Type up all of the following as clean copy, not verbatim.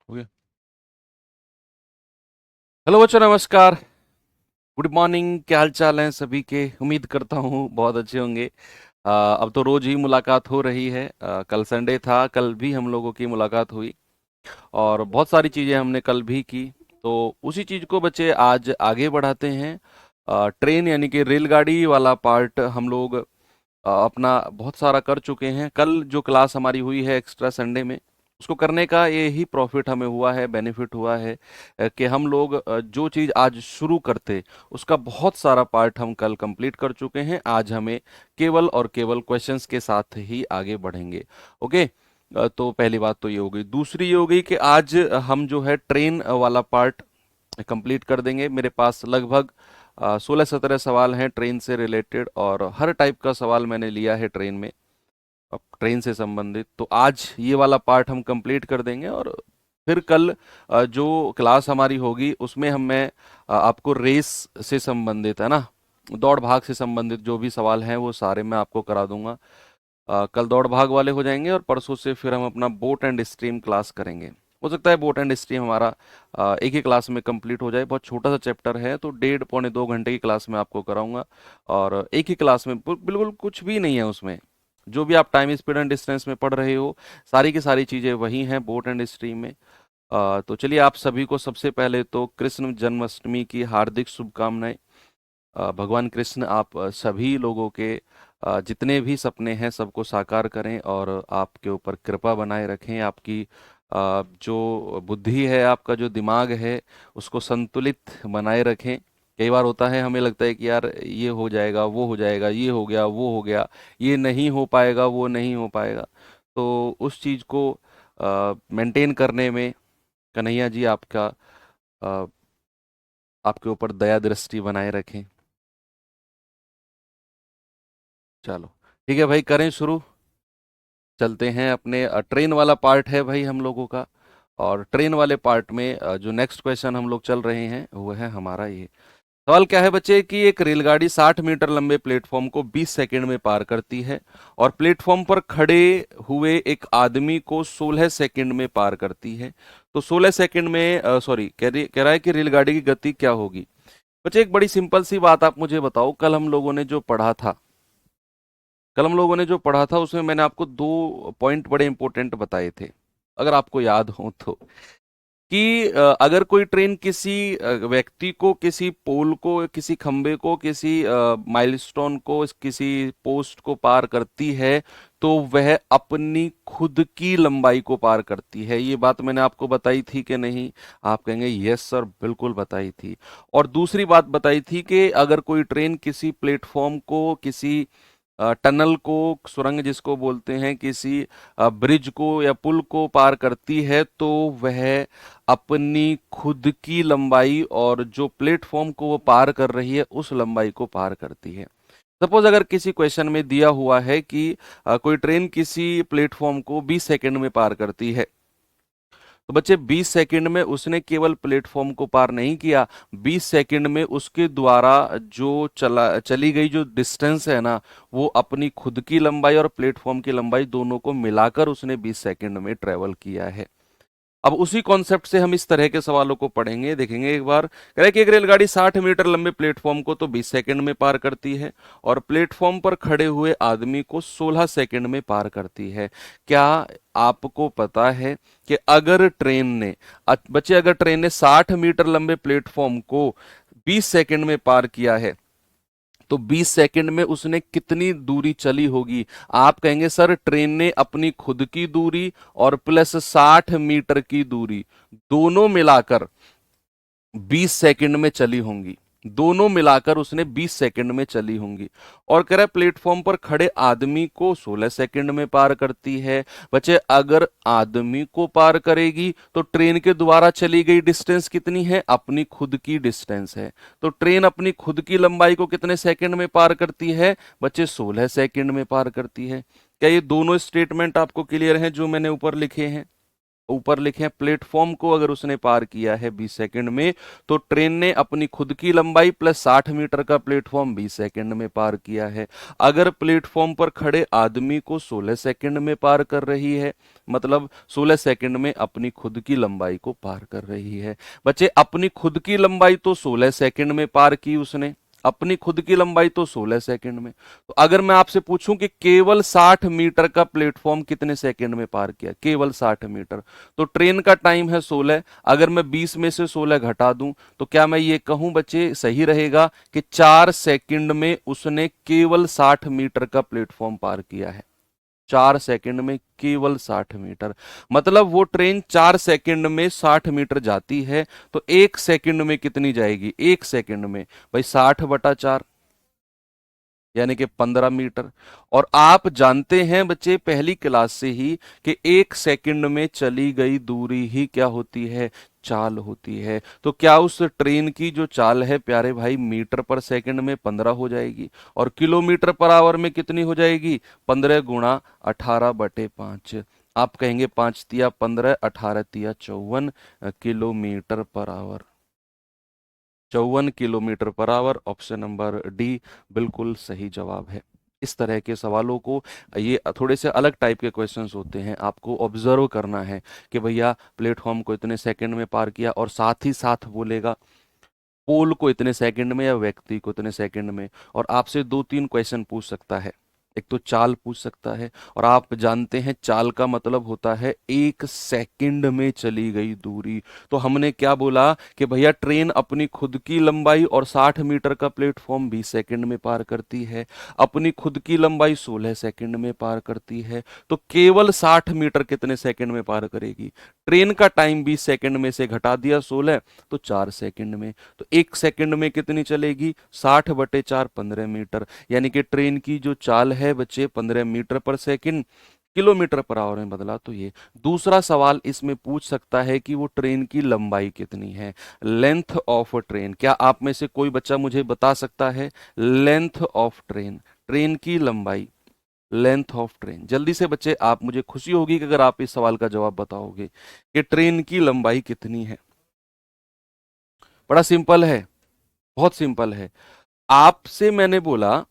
Okay. Hello बच्चों, नमस्कार। Good morning. क्या हाल चाल है सभी के? उम्मीद करता हूँ बहुत अच्छे होंगे। अब तो रोज ही मुलाकात हो रही है। कल संडे था, कल भी हम लोगों की मुलाकात हुई और बहुत सारी चीज़ें हमने कल भी की। तो उसी चीज़ को बच्चे आज आगे बढ़ाते हैं। ट्रेन यानी कि रेलगाड़ी वाला पार्ट हम लोग अपना बहुत सारा कर चुके हैं। कल जो क्लास हमारी हुई है एक्स्ट्रा संडे में, उसको करने का ये ही प्रॉफिट हमें हुआ है, बेनिफिट हुआ है कि हम लोग जो चीज़ आज शुरू करते उसका बहुत सारा पार्ट हम कल कंप्लीट कर चुके हैं। आज हमें केवल और केवल क्वेश्चंस के साथ ही आगे बढ़ेंगे। ओके। तो पहली बात तो ये हो गई। दूसरी ये हो गई कि आज हम जो है ट्रेन वाला पार्ट कंप्लीट कर देंगे। मेरे पास लगभग 16-17 सवाल हैं ट्रेन से रिलेटेड और हर टाइप का सवाल मैंने लिया है ट्रेन में, अब ट्रेन से संबंधित। तो आज ये वाला पार्ट हम कंप्लीट कर देंगे और फिर कल जो क्लास हमारी होगी उसमें मैं आपको रेस से संबंधित, है ना, दौड़ भाग से संबंधित जो भी सवाल हैं वो सारे मैं आपको करा दूंगा। कल दौड़ भाग वाले हो जाएंगे और परसों से फिर हम अपना बोट एंड स्ट्रीम क्लास करेंगे। हो सकता है बोट एंड स्ट्रीम हमारा एक ही क्लास में कंप्लीट हो जाए। बहुत छोटा सा चैप्टर है, तो 1.5 पौने 2 घंटे की क्लास में आपको कराऊंगा और एक ही क्लास में बिल्कुल कुछ भी नहीं है उसमें। जो भी आप टाइम स्पीड एंड डिस्टेंस में पढ़ रहे हो, सारी की सारी चीज़ें वही हैं बोट एंड स्ट्रीम में। तो चलिए, आप सभी को सबसे पहले तो कृष्ण जन्माष्टमी की हार्दिक शुभकामनाएं। भगवान कृष्ण आप सभी लोगों के जितने भी सपने हैं सबको साकार करें और आपके ऊपर कृपा बनाए रखें। आपकी जो बुद्धि है, आपका जो दिमाग है, उसको संतुलित बनाए रखें। कई बार होता है, हमें लगता है कि यार ये हो जाएगा, वो हो जाएगा, ये हो गया, वो हो गया, ये नहीं हो पाएगा, वो नहीं हो पाएगा। तो उस चीज़ को मेंटेन करने में कन्हैया जी आपका अ, आपके ऊपर दया दृष्टि बनाए रखें। चलो ठीक है भाई, करें शुरू। चलते हैं अपने ट्रेन वाला पार्ट है भाई हम लोगों का। और ट्रेन वाले पार्ट में जो नेक्स्ट क्वेश्चन हम लोग चल रहे हैं वो है हमारा ये। सवाल क्या है बच्चे कि एक रेलगाड़ी 60 मीटर लंबे प्लेटफॉर्म को 20 सेकंड में पार करती है और प्लेटफॉर्म पर खड़े हुए एक आदमी को 16 सेकंड में पार करती है। तो 16 सेकंड में सॉरी, कह रहा है कि रेलगाड़ी की गति क्या होगी। बच्चे एक बड़ी सिंपल सी बात आप मुझे बताओ। कल हम लोगों ने जो पढ़ा था उसमें मैंने आपको दो पॉइंट बड़े इंपॉर्टेंट बताए थे, अगर आपको याद हो तो। कि अगर कोई ट्रेन किसी व्यक्ति को, किसी पोल को, किसी खंबे को, किसी माइलस्टोन को, किसी पोस्ट को पार करती है तो वह अपनी खुद की लंबाई को पार करती है। ये बात मैंने आपको बताई थी कि नहीं? आप कहेंगे यस सर, बिल्कुल बताई थी। और दूसरी बात बताई थी कि अगर कोई ट्रेन किसी प्लेटफॉर्म को, किसी टनल को, सुरंग जिसको बोलते हैं, किसी ब्रिज को या पुल को पार करती है तो वह अपनी खुद की लंबाई और जो प्लेटफॉर्म को वो पार कर रही है उस लंबाई को पार करती है। सपोज अगर किसी क्वेश्चन में दिया हुआ है कि कोई ट्रेन किसी प्लेटफॉर्म को 20 सेकंड में पार करती है, तो बच्चे 20 सेकंड में उसने केवल प्लेटफॉर्म को पार नहीं किया, 20 सेकंड में उसके द्वारा जो चली गई जो डिस्टेंस है ना, वो अपनी खुद की लंबाई और प्लेटफॉर्म की लंबाई दोनों को मिलाकर उसने 20 सेकंड में ट्रेवल किया है। अब उसी कॉन्सेप्ट से हम इस तरह के सवालों को पढ़ेंगे, देखेंगे। एक बार कह रहा है कि एक रेलगाड़ी 60 मीटर लंबे प्लेटफॉर्म को तो 20 सेकंड में पार करती है और प्लेटफॉर्म पर खड़े हुए आदमी को 16 सेकंड में पार करती है। क्या आपको पता है कि अगर ट्रेन ने, बच्चे अगर ट्रेन ने 60 मीटर लंबे प्लेटफॉर्म को 20 सेकंड में पार किया है तो 20 सेकंड में उसने कितनी दूरी चली होगी? आप कहेंगे सर ट्रेन ने अपनी खुद की दूरी और प्लस 60 मीटर की दूरी दोनों मिलाकर 20 सेकंड में चली होंगी। दोनों मिलाकर उसने 20 सेकंड में चली होंगी। और कह रहा है प्लेटफॉर्म पर खड़े आदमी को 16 सेकंड में पार करती है। बच्चे अगर आदमी को पार करेगी तो ट्रेन के द्वारा चली गई डिस्टेंस कितनी है? अपनी खुद की डिस्टेंस है। तो ट्रेन अपनी खुद की लंबाई को कितने सेकंड में पार करती है? बच्चे 16 सेकंड में पार करती है। क्या ये दोनों स्टेटमेंट आपको क्लियर हैं जो मैंने ऊपर लिखे हैं? ऊपर लिखे हैं प्लेटफॉर्म को अगर उसने पार किया है 20 सेकंड में, तो ट्रेन ने अपनी खुद की लंबाई प्लस 60 मीटर का प्लेटफॉर्म 20 सेकंड में पार किया है। अगर प्लेटफॉर्म पर खड़े आदमी को 16 सेकंड में पार कर रही है, मतलब 16 सेकंड में अपनी खुद की लंबाई को पार कर रही है। बच्चे अपनी खुद की लंबाई तो 16 सेकंड में पार की उसने, अपनी खुद की लंबाई तो 16 सेकंड में। तो अगर मैं आपसे पूछूं कि केवल 60 मीटर का प्लेटफॉर्म कितने सेकंड में पार किया, केवल 60 मीटर, तो ट्रेन का टाइम है 16, अगर मैं 20 में से 16 घटा दूं तो क्या मैं ये कहूं बच्चे सही रहेगा कि 4 सेकंड में उसने केवल 60 मीटर का प्लेटफॉर्म पार किया है। 4 सेकंड में केवल 60 मीटर, मतलब वो ट्रेन 4 सेकंड में 60 मीटर जाती है, तो 1 सेकंड में कितनी जाएगी, 1 सेकंड में भाई 60/4 यानी कि 15 मीटर। और आप जानते हैं बच्चे पहली क्लास से ही कि 1 सेकंड में चली गई दूरी ही क्या होती है, चाल होती है। तो क्या उस ट्रेन की जो चाल है प्यारे भाई मीटर पर सेकंड में 15 हो जाएगी, और किलोमीटर पर आवर में कितनी हो जाएगी, 15 गुणा 18/5। आप कहेंगे 5 तिया 15, 18 तिया 54 kilometre per hour, 54 kilometre per hour. Option number D बिल्कुल सही जवाब है। इस तरह के सवालों को, ये थोड़े से अलग टाइप के क्वेश्चंस होते हैं, आपको ऑब्जर्व करना है कि भैया प्लेटफॉर्म को इतने सेकंड में पार किया, और साथ ही साथ बोलेगा पोल को इतने सेकंड में या व्यक्ति को इतने सेकंड में। और आपसे 2-3 क्वेश्चन पूछ सकता है, एक तो चाल पूछ सकता है, और आप जानते हैं चाल का मतलब होता है 1 सेकंड में चली गई दूरी। तो हमने क्या बोला कि भैया ट्रेन अपनी खुद की लंबाई और 60 मीटर का प्लेटफॉर्म 20 सेकंड में पार करती है, अपनी खुद की लंबाई 16 सेकंड में पार करती है, तो केवल 60 मीटर कितने सेकंड में पार करेगी। ट्रेन का टाइम 20 सेकंड में से घटा दिया 16, तो 4 सेकंड में, तो 1 सेकंड में कितनी चलेगी, 60/4 15 मीटर। यानी कि ट्रेन की जो चाल है बच्चे 15 मीटर पर सेकंड, किलोमीटर पर आवर में बदला। तो ये दूसरा सवाल इसमें पूछ सकता है कि वो ट्रेन की लंबाई कितनी है, लेंथ ऑफ ट्रेन। क्या आप में से कोई बच्चा मुझे बता सकता है लेंथ ऑफ ट्रेन, ट्रेन की लंबाई, लेंथ ऑफ ट्रेन? जल्दी से बच्चे, आप, मुझे खुशी होगी कि अगर आप इस सवाल का जवाब बताओगे कि ट्रेन की लंबाई कितनी है। बड़ा सिंपल है, बहुत सिंपल है। आपसे मैंने बोला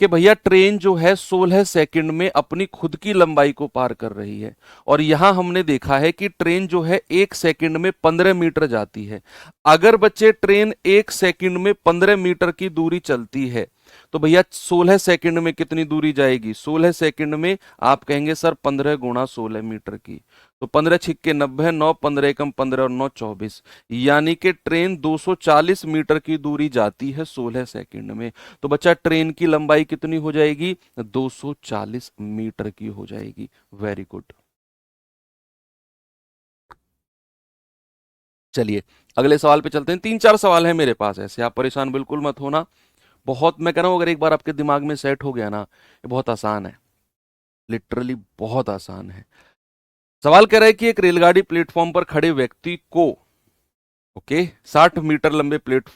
कि भैया ट्रेन जो है 16 सेकंड में अपनी खुद की लंबाई को पार कर रही है, और यहां हमने देखा है कि ट्रेन जो है 1 सेकंड में 15 मीटर जाती है। अगर बच्चे ट्रेन 1 सेकंड में 15 मीटर की दूरी चलती है, तो भैया 16 सेकंड में कितनी दूरी जाएगी, 16 सेकंड में आप कहेंगे सर 15 गुणा 16 मीटर की, तो 15 छिक्के 90, 9 15 एकम 15 और 9 24, यानी कि ट्रेन 240 मीटर की दूरी जाती है 16 सेकंड में। तो बच्चा ट्रेन की लंबाई कितनी हो जाएगी, 240 मीटर की हो जाएगी। Very good. चलिए अगले सवाल पे चलते हैं। 3-4 सवाल है मेरे पास ऐसे, आप परेशान बिल्कुल मत होना। बहुत, मैं कह रहा हूं अगर एक बार आपके दिमाग में सेट हो गया ना, ये बहुत आसान है, लिटरली बहुत आसान है। सवाल कह रहा है कि एक रेलगाड़ी प्लेटफॉर्म पर खड़े व्यक्ति को, ओके, 60 मीटर लंबे प्लेट,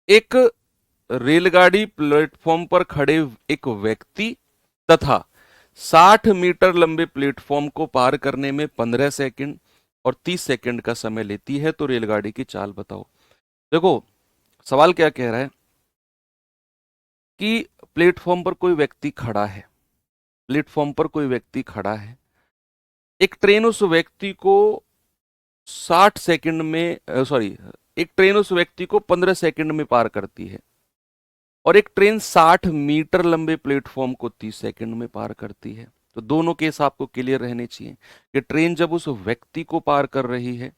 एक रेलगाड़ी प्लेटफॉर्म पर खड़े एक व्यक्ति तथा 60 मीटर लंबे प्लेटफॉर्म को पार करने में 15 सेकंड और 30 सेकंड का समय लेती है, तो रेलगाड़ी की चाल बताओ। देखो सवाल क्या कह रहा है कि प्लेटफॉर्म पर कोई व्यक्ति खड़ा है, प्लेटफॉर्म पर कोई व्यक्ति खड़ा है, एक ट्रेन उस व्यक्ति को 60 सेकंड में, सॉरी, एक ट्रेन उस व्यक्ति को 15 सेकंड में पार करती है, और एक ट्रेन 60 मीटर लंबे प्लेटफॉर्म को 30 सेकंड में पार करती है। तो दोनों केस आपको क्लियर रहने चाहिए कि ट्रेन जब उस व्यक्ति को पार कर रही है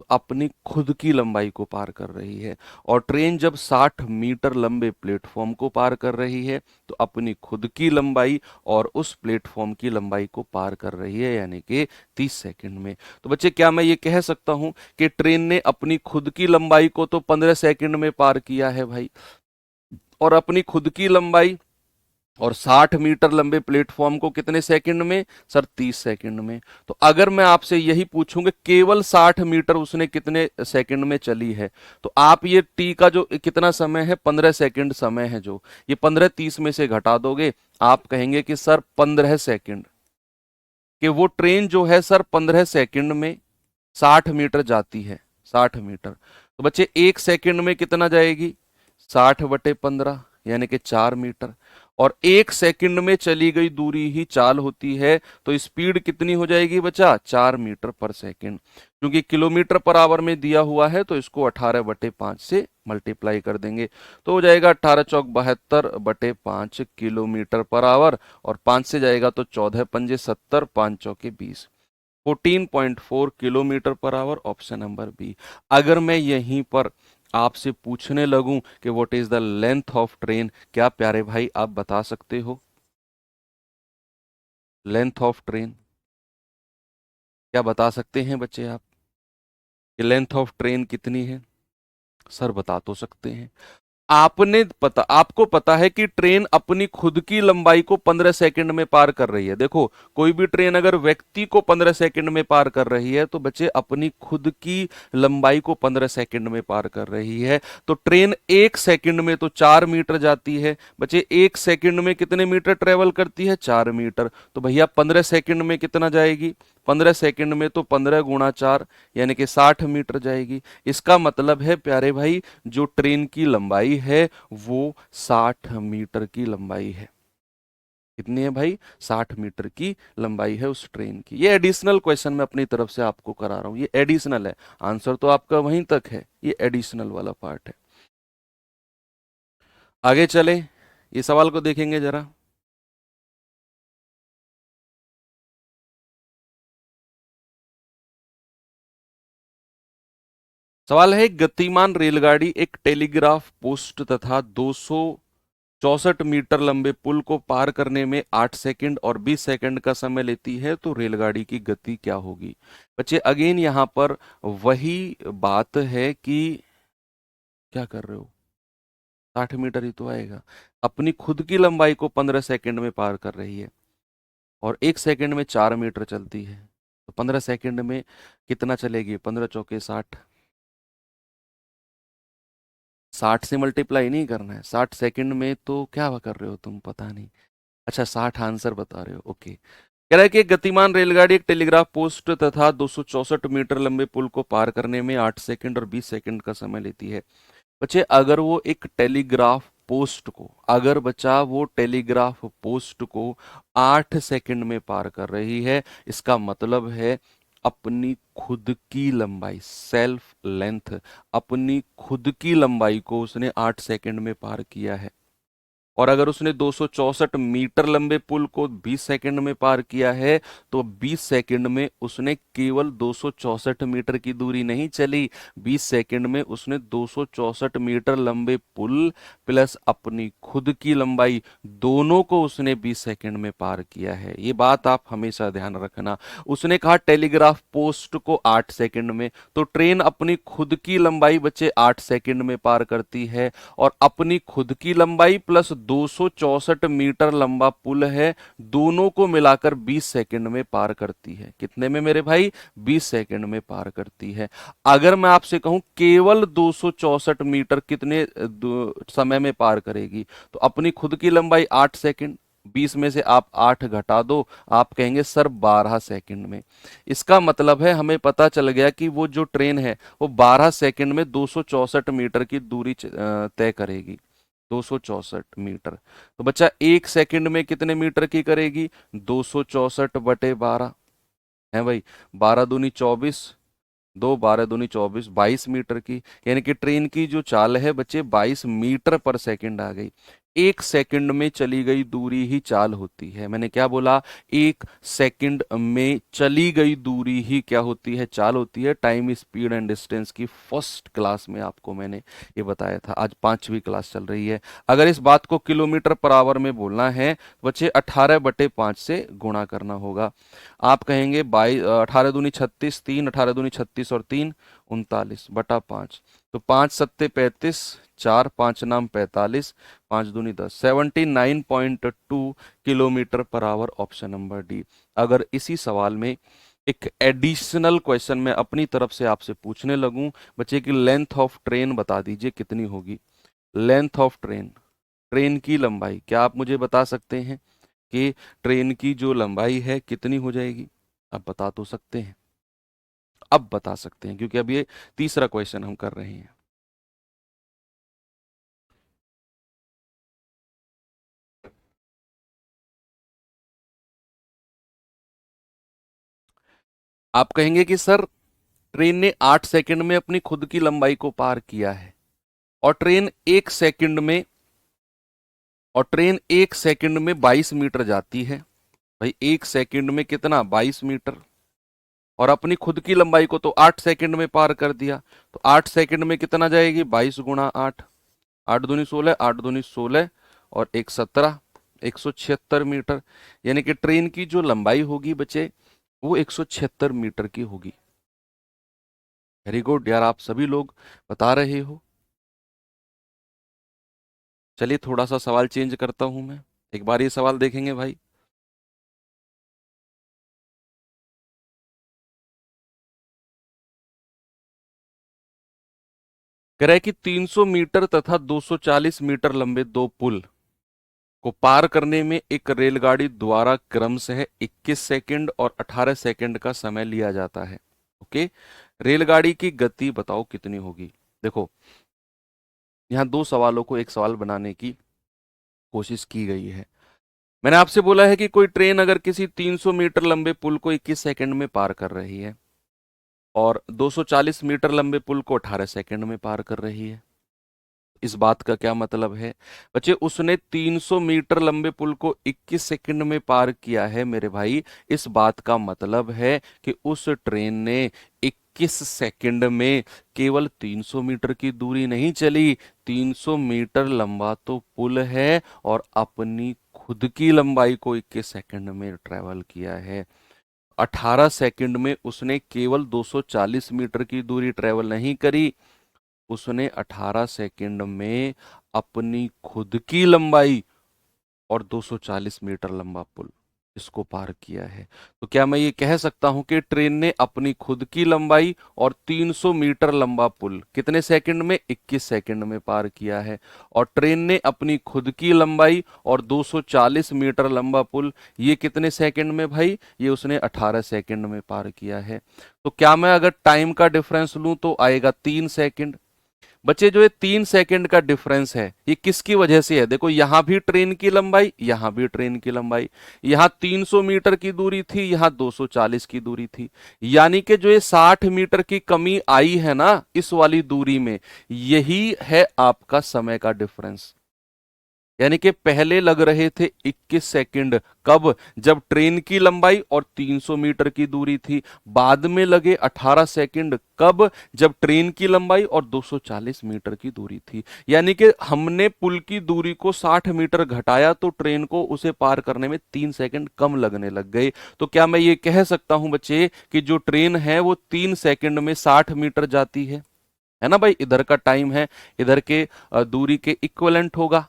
तो अपनी खुद की लंबाई को पार कर रही है, और ट्रेन जब 60 मीटर लंबे प्लेटफॉर्म को पार कर रही है तो अपनी खुद की लंबाई और उस प्लेटफॉर्म की लंबाई को पार कर रही है, यानी कि 30 सेकंड में। तो बच्चे क्या मैं ये कह सकता हूं कि ट्रेन ने अपनी खुद की लंबाई को तो 15 सेकंड में पार किया है भाई, और अपनी खुद की लंबाई और 60 मीटर लंबे प्लेटफॉर्म को कितने सेकंड में, सर 30 सेकंड में। तो अगर मैं आपसे यही पूछूंगा केवल 60 मीटर उसने कितने सेकंड में चली है, तो आप ये टी का जो कितना समय है, 15 सेकंड समय है, जो ये 15 30 में से घटा दोगे, आप कहेंगे कि सर 15 सेकंड। कि वो ट्रेन जो है सर 15 सेकंड में 60 मीटर जाती है, 60 मीटर। तो बच्चे 1 सेकंड में कितना जाएगी? 60/15 यानी कि 4 मीटर। और 1 सेकंड में चली गई दूरी ही चाल होती है, तो स्पीड कितनी हो जाएगी बच्चा? 4 मीटर पर सेकंड। क्योंकि किलोमीटर पर आवर में दिया हुआ है तो इसको 18/5 से मल्टीप्लाई कर देंगे, तो हो जाएगा 18 चौक 72/5 किलोमीटर पर आवर। और 5 से जाएगा तो 14 पंजे 70, 5 चौके 20, 14.4 kilometre per hour, option number B. अगर मैं यहीं पर आपसे पूछने लगूं कि what is the length of train, क्या प्यारे भाई आप बता सकते हो? लेंथ ऑफ ट्रेन क्या बता सकते हैं बच्चे आप कि लेंथ ऑफ ट्रेन कितनी है? सर बता तो सकते हैं। आपको पता है कि ट्रेन अपनी खुद की लंबाई को 15 सेकंड में पार कर रही है। देखो, कोई भी ट्रेन अगर व्यक्ति को 15 सेकंड में पार कर रही है तो बच्चे अपनी खुद की लंबाई को 15 सेकंड में पार कर रही है। तो ट्रेन 1 सेकंड में तो 4 मीटर जाती है बच्चे। 1 सेकंड में कितने मीटर ट्रेवल करती है? 4 मीटर। तो भैया 15 सेकंड में कितना जाएगी? 15 सेकंड में तो 15 × 4 यानी कि 60 मीटर जाएगी। इसका मतलब है प्यारे भाई, जो ट्रेन की लंबाई है वो 60 मीटर की लंबाई है। कितनी है भाई? 60 मीटर की लंबाई है उस ट्रेन की। ये एडिशनल क्वेश्चन मैं अपनी तरफ से आपको करा रहा हूं, ये एडिशनल है। आंसर तो आपका वहीं तक है, ये एडिशनल वाला पार्ट है। आगे चले, ये सवाल को देखेंगे जरा। सवाल है, गतिमान रेलगाड़ी एक टेलीग्राफ पोस्ट तथा 264 मीटर लंबे पुल को पार करने में 8 सेकंड और 20 सेकंड का समय लेती है, तो रेलगाड़ी की गति क्या होगी? बच्चे अगेन यहां पर वही बात है कि क्या कर रहे हो, 60 मीटर ही तो आएगा। अपनी खुद की लंबाई को 15 सेकंड में पार कर रही है और 1 सेकंड में 4 मीटर चलती है, तो 15 सेकंड में कितना चलेगी? 15 चौके 60, 60 से मल्टीप्लाई नहीं करना है। 60 सेकंड में तो क्या कर रहे हो तुम, पता नहीं। अच्छा, 60 आंसर बता रहे हो, ओके। कह रहा है कि एक गतिमान रेलगाड़ी एक टेलीग्राफ पोस्ट तथा 264 मीटर लंबे पुल को पार करने में 8 सेकंड और 20 सेकंड का समय लेती है। बच्चे अगर वो एक टेलीग्राफ पोस्ट को, अगर बच्चा वो टेलीग्राफ पोस्ट को 8 सेकंड में पार कर रही है, इसका मतलब है अपनी खुद की लंबाई, सेल्फ लेंथ, अपनी खुद की लंबाई को उसने 8 सेकंड में पार किया है। और अगर उसने 264 मीटर लंबे पुल को 20 सेकंड में पार किया है, तो 20 सेकंड में उसने केवल 264 मीटर की दूरी नहीं चली, 20 सेकंड में उसने 264 मीटर लंबे पुल प्लस अपनी खुद की लंबाई, दोनों को उसने 20 सेकंड में पार किया है। ये बात आप हमेशा ध्यान रखना। उसने कहा टेलीग्राफ पोस्ट को 8 सेकंड में, तो ट्रेन अपनी खुद की लंबाई बच्चे 8 सेकंड में पार करती है, और अपनी खुद की लंबाई प्लस 264 मीटर लंबा पुल है, दोनों को मिलाकर 20 सेकंड में पार करती है। कितने में मेरे भाई? 20 सेकंड में पार करती है। अगर मैं आपसे कहूं केवल 264 मीटर कितने समय में पार करेगी, तो अपनी खुद की लंबाई 8 सेकंड, 20 में से आप 8 घटा दो, आप कहेंगे सर 12 सेकंड में। इसका मतलब है हमें पता चल गया कि वो जो ट्रेन है वो 12 सेकंड में 264 मीटर की दूरी तय करेगी। 264 मीटर, तो बच्चा 1 सेकंड में कितने मीटर की करेगी? 264/12 है भाई। 12 दूनी 24, 2 12 दूनी 24, 22 मीटर की, यानी कि ट्रेन की जो चाल है बच्चे 22 मीटर पर सेकंड आ गई। 1 सेकंड में चली गई दूरी ही चाल होती है। मैंने क्या बोला? 1 सेकंड में चली गई दूरी ही क्या होती है? चाल होती है। टाइम, स्पीड एंड डिस्टेंस की फर्स्ट क्लास में आपको मैंने ये बताया था, आज 5वीं क्लास चल रही है। अगर इस बात को किलोमीटर पर आवर में बोलना है बच्चे 18/5 से गुणा करना होगा। आप कहेंगे 18 दूनी 36, 3 18 दूनी 36 और 3 39/5, तो 5 सत्ते 35, 4 5 नाम 45, 5 दूनी 10, 79.2 kilometre per hour, option number D. अगर इसी सवाल में एक एडिशनल क्वेश्चन मैं अपनी तरफ से आपसे पूछने लगूं बच्चे की लेंथ ऑफ ट्रेन बता दीजिए कितनी होगी? लेंथ ऑफ ट्रेन, ट्रेन की लंबाई, क्या आप मुझे बता सकते हैं कि ट्रेन की जो लंबाई है कितनी हो जाएगी? अब बता तो सकते हैं, अब बता सकते हैं, क्योंकि अब ये तीसरा क्वेश्चन हम कर रहे हैं। आप कहेंगे कि सर ट्रेन ने 8 सेकंड में अपनी खुद की लंबाई को पार किया है, और ट्रेन 1 सेकंड में, और ट्रेन 1 सेकंड में 22 मीटर जाती है। भाई 1 सेकंड में कितना, 22 मीटर, और अपनी खुद की लंबाई को तो 8 सेकंड में पार कर दिया। तो 8 सेकंड में कितना जाएगी, 22 × 8, 8 दूनी 16, 8 दूनी 16, और 1 17, 176 मीटर। यानी कि ट्रेन की जो लंबाई होगी बच्चे, वो 176 मीटर की होगी। वेरी गुड यार, आप सभी लोग बता रहे हो। चलिए थोड़ा सा सवाल चेंज करता हूं मैं, एक बार ये सवाल देखेंगे भाई। कह रहा है कि 300 मीटर तथा 240 मीटर लंबे दो पुल को पार करने में एक रेलगाड़ी द्वारा क्रमशः 21 सेकंड और 18 सेकंड का समय लिया जाता है। ओके, रेलगाड़ी की गति बताओ कितनी होगी। देखो, यहाँ दो सवालों को एक सवाल बनाने की कोशिश की गई है। मैंने आपसे बोला है कि कोई ट्रेन अगर किसी 300 मीटर लंबे पुल को 21 सेकंड में पार कर रही है, और 240 मीटर लंबे पुल को 18 सेकंड में पार कर रही है, इस बात का क्या मतलब है बच्चे, उसने 300 मीटर लंबे पुल को 21 सेकंड में पार किया है मेरे भाई। इस बात का मतलब है कि उस ट्रेन ने 21 सेकंड में केवल 300 मीटर की दूरी नहीं चली, 300 मीटर लंबा तो पुल है, और अपनी खुद की लंबाई को 21 सेकंड में ट्रेवल किया है। 18 सेकंड में उसने केवल 240 मीटर की दूरी ट्रेवल नहीं करी, उसने 18 सेकंड में अपनी खुद की लंबाई और 240 मीटर लंबा पुल, इसको पार किया है। तो क्या मैं ये कह सकता हूं कि ट्रेन ने अपनी खुद की लंबाई और 300 मीटर लंबा पुल कितने सेकंड में, 21 सेकंड में पार किया है। और ट्रेन ने अपनी खुद की लंबाई और 240 मीटर लंबा पुल, ये कितने सेकंड में भाई, ये उसने 18 सेकंड में पार किया है। तो क्या मैं अगर टाइम का डिफरेंस लूं तो आएगा 3 सेकंड। बच्चे जो ये 3 सेकंड का डिफरेंस है, ये किसकी वजह से है, देखो यहां भी ट्रेन की लंबाई, यहां भी ट्रेन की लंबाई, यहां 300 मीटर की दूरी थी, यहां 240 की दूरी थी, यानी कि जो ये 60 मीटर की कमी आई है ना इस वाली दूरी में, यही है आपका समय का डिफरेंस। यानी कि पहले लग रहे थे 21 सेकंड, कब, जब ट्रेन की लंबाई और 300 मीटर की दूरी थी। बाद में लगे 18 सेकंड, कब, जब ट्रेन की लंबाई और 240 मीटर की दूरी थी। यानी कि हमने पुल की दूरी को 60 मीटर घटाया तो ट्रेन को उसे पार करने में 3 सेकंड कम लगने लग गए। तो क्या मैं ये कह सकता हूं बच्चे कि जो ट्रेन है वो 3 सेकंड में 60 मीटर जाती है ना भाई, इधर का टाइम है इधर के दूरी के इक्वलेंट होगा।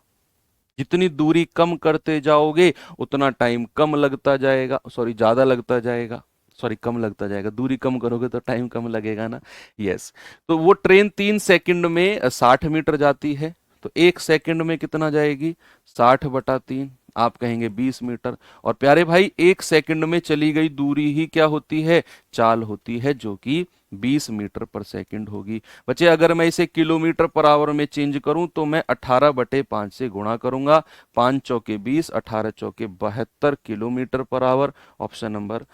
जितनी दूरी कम करते जाओगे उतना टाइम कम लगता जाएगा, सॉरी ज्यादा लगता जाएगा, सॉरी कम लगता जाएगा, दूरी कम करोगे तो टाइम कम लगेगा ना। यस, तो वो ट्रेन 3 सेकंड में 60 मीटर जाती है, तो 1 सेकंड में कितना जाएगी, 60/3, आप कहेंगे 20 मीटर। और प्यारे भाई 1 सेकंड में चली गई दूरी ही क्या होती है, चाल होती है, जो कि 20 मीटर पर सेकंड होगी। बच्चे अगर मैं इसे किलोमीटर पर आवर में चेंज करूं तो मैं 18/5 से गुणा करूंगा, 5 चौके 20, 18 चौके 72 kilometre per hour. Option number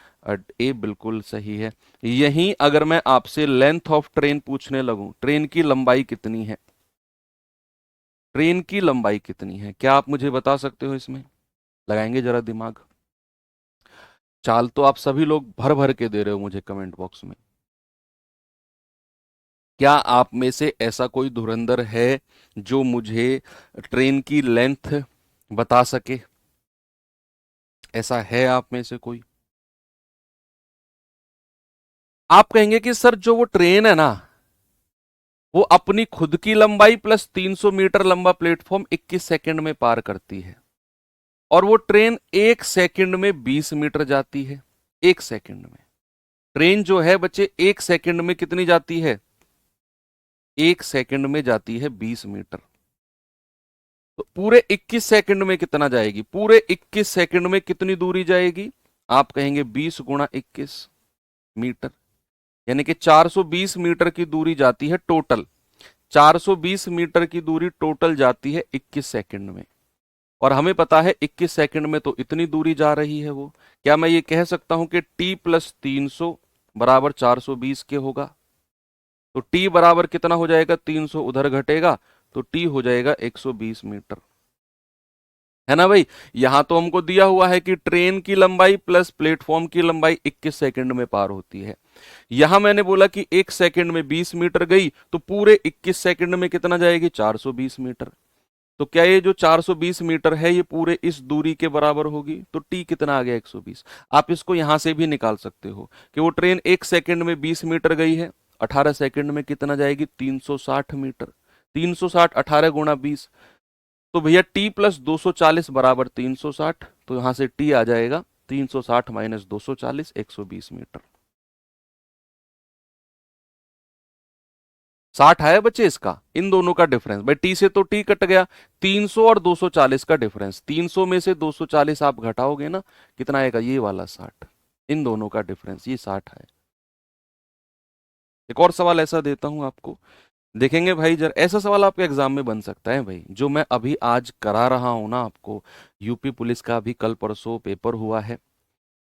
A बिल्कुल सही है। यहीं अगर मैं आपसे लेंथ ऑफ ट्रेन पूछने लगूं, ट्रेन की लंबाई कितनी है, ट्रेन की लंबाई कितनी है, क्या आप मुझे बता सकते हो इसमें, लगाएंगे जरा दिमाग। चाल तो आप सभी लोग भर भर के दे रहे हो मुझे कमेंट बॉक्स में। क्या आप में से ऐसा कोई धुरंधर है जो मुझे ट्रेन की लेंथ बता सके, ऐसा है आप में से कोई। आप कहेंगे कि सर जो वो ट्रेन है ना, वो अपनी खुद की लंबाई प्लस 300 मीटर लंबा प्लेटफॉर्म 21 सेकंड में पार करती है, और वो ट्रेन 1 सेकंड में 20 मीटर जाती है। 1 सेकंड में ट्रेन जो है बच्चे 1 सेकंड में कितनी जाती है, 1 सेकंड में जाती है 20 मीटर। तो पूरे 21 सेकंड में कितना जाएगी, पूरे 21 सेकंड में कितनी दूरी जाएगी, आप कहेंगे 20 × 21 मीटर, यानी कि 420 मीटर की दूरी जाती है टोटल। 420 मीटर की दूरी टोटल जाती है 21 सेकंड में, और हमें पता है 21 सेकंड में तो इतनी दूरी जा रही है वो। क्या मैं ये कह सकता हूं कि t + 300 बराबर 420 के होगा? तो t बराबर कितना हो जाएगा? 300 उधर घटेगा तो t हो जाएगा 120 मीटर, है ना भाई। यहां तो हमको दिया हुआ है कि ट्रेन की लंबाई प्लस प्लेटफॉर्म की लंबाई 21 सेकंड में पार होती है। यहां मैंने बोला कि 1 सेकंड में 20 मीटर गई, तो पूरे 21 सेकंड में कितना जाएगी? 420 मीटर। तो क्या ये जो 420 मीटर है ये पूरे इस दूरी के बराबर होगी? तो t कितना आ गया? 120। आप इसको यहां से भी निकाल सकते हो कि वो ट्रेन 1 सेकंड में 20 मीटर गई है, 18 सेकंड में कितना जाएगी? 360 मीटर। 360 18 × 20, तो भैया t + 240 बराबर 360, तो यहां से t आ जाएगा 360 - 240, 120 मीटर। 60 आया बच्चे इसका, इन दोनों का डिफरेंस। भाई t से तो t कट गया, 300 और 240 का डिफरेंस, 300 में से 240 आप घटाओगे ना, कितना आएगा? ये वाला 60। इन दोनों का डिफरेंस ये 60 है। एक और सवाल ऐसा देता हूं आपको, देखेंगे भाई जरा, ऐसा सवाल आपके एग्जाम में बन सकता है भाई, जो मैं अभी आज करा रहा हूं ना आपको। यूपी पुलिस का भी कल परसों पेपर हुआ है,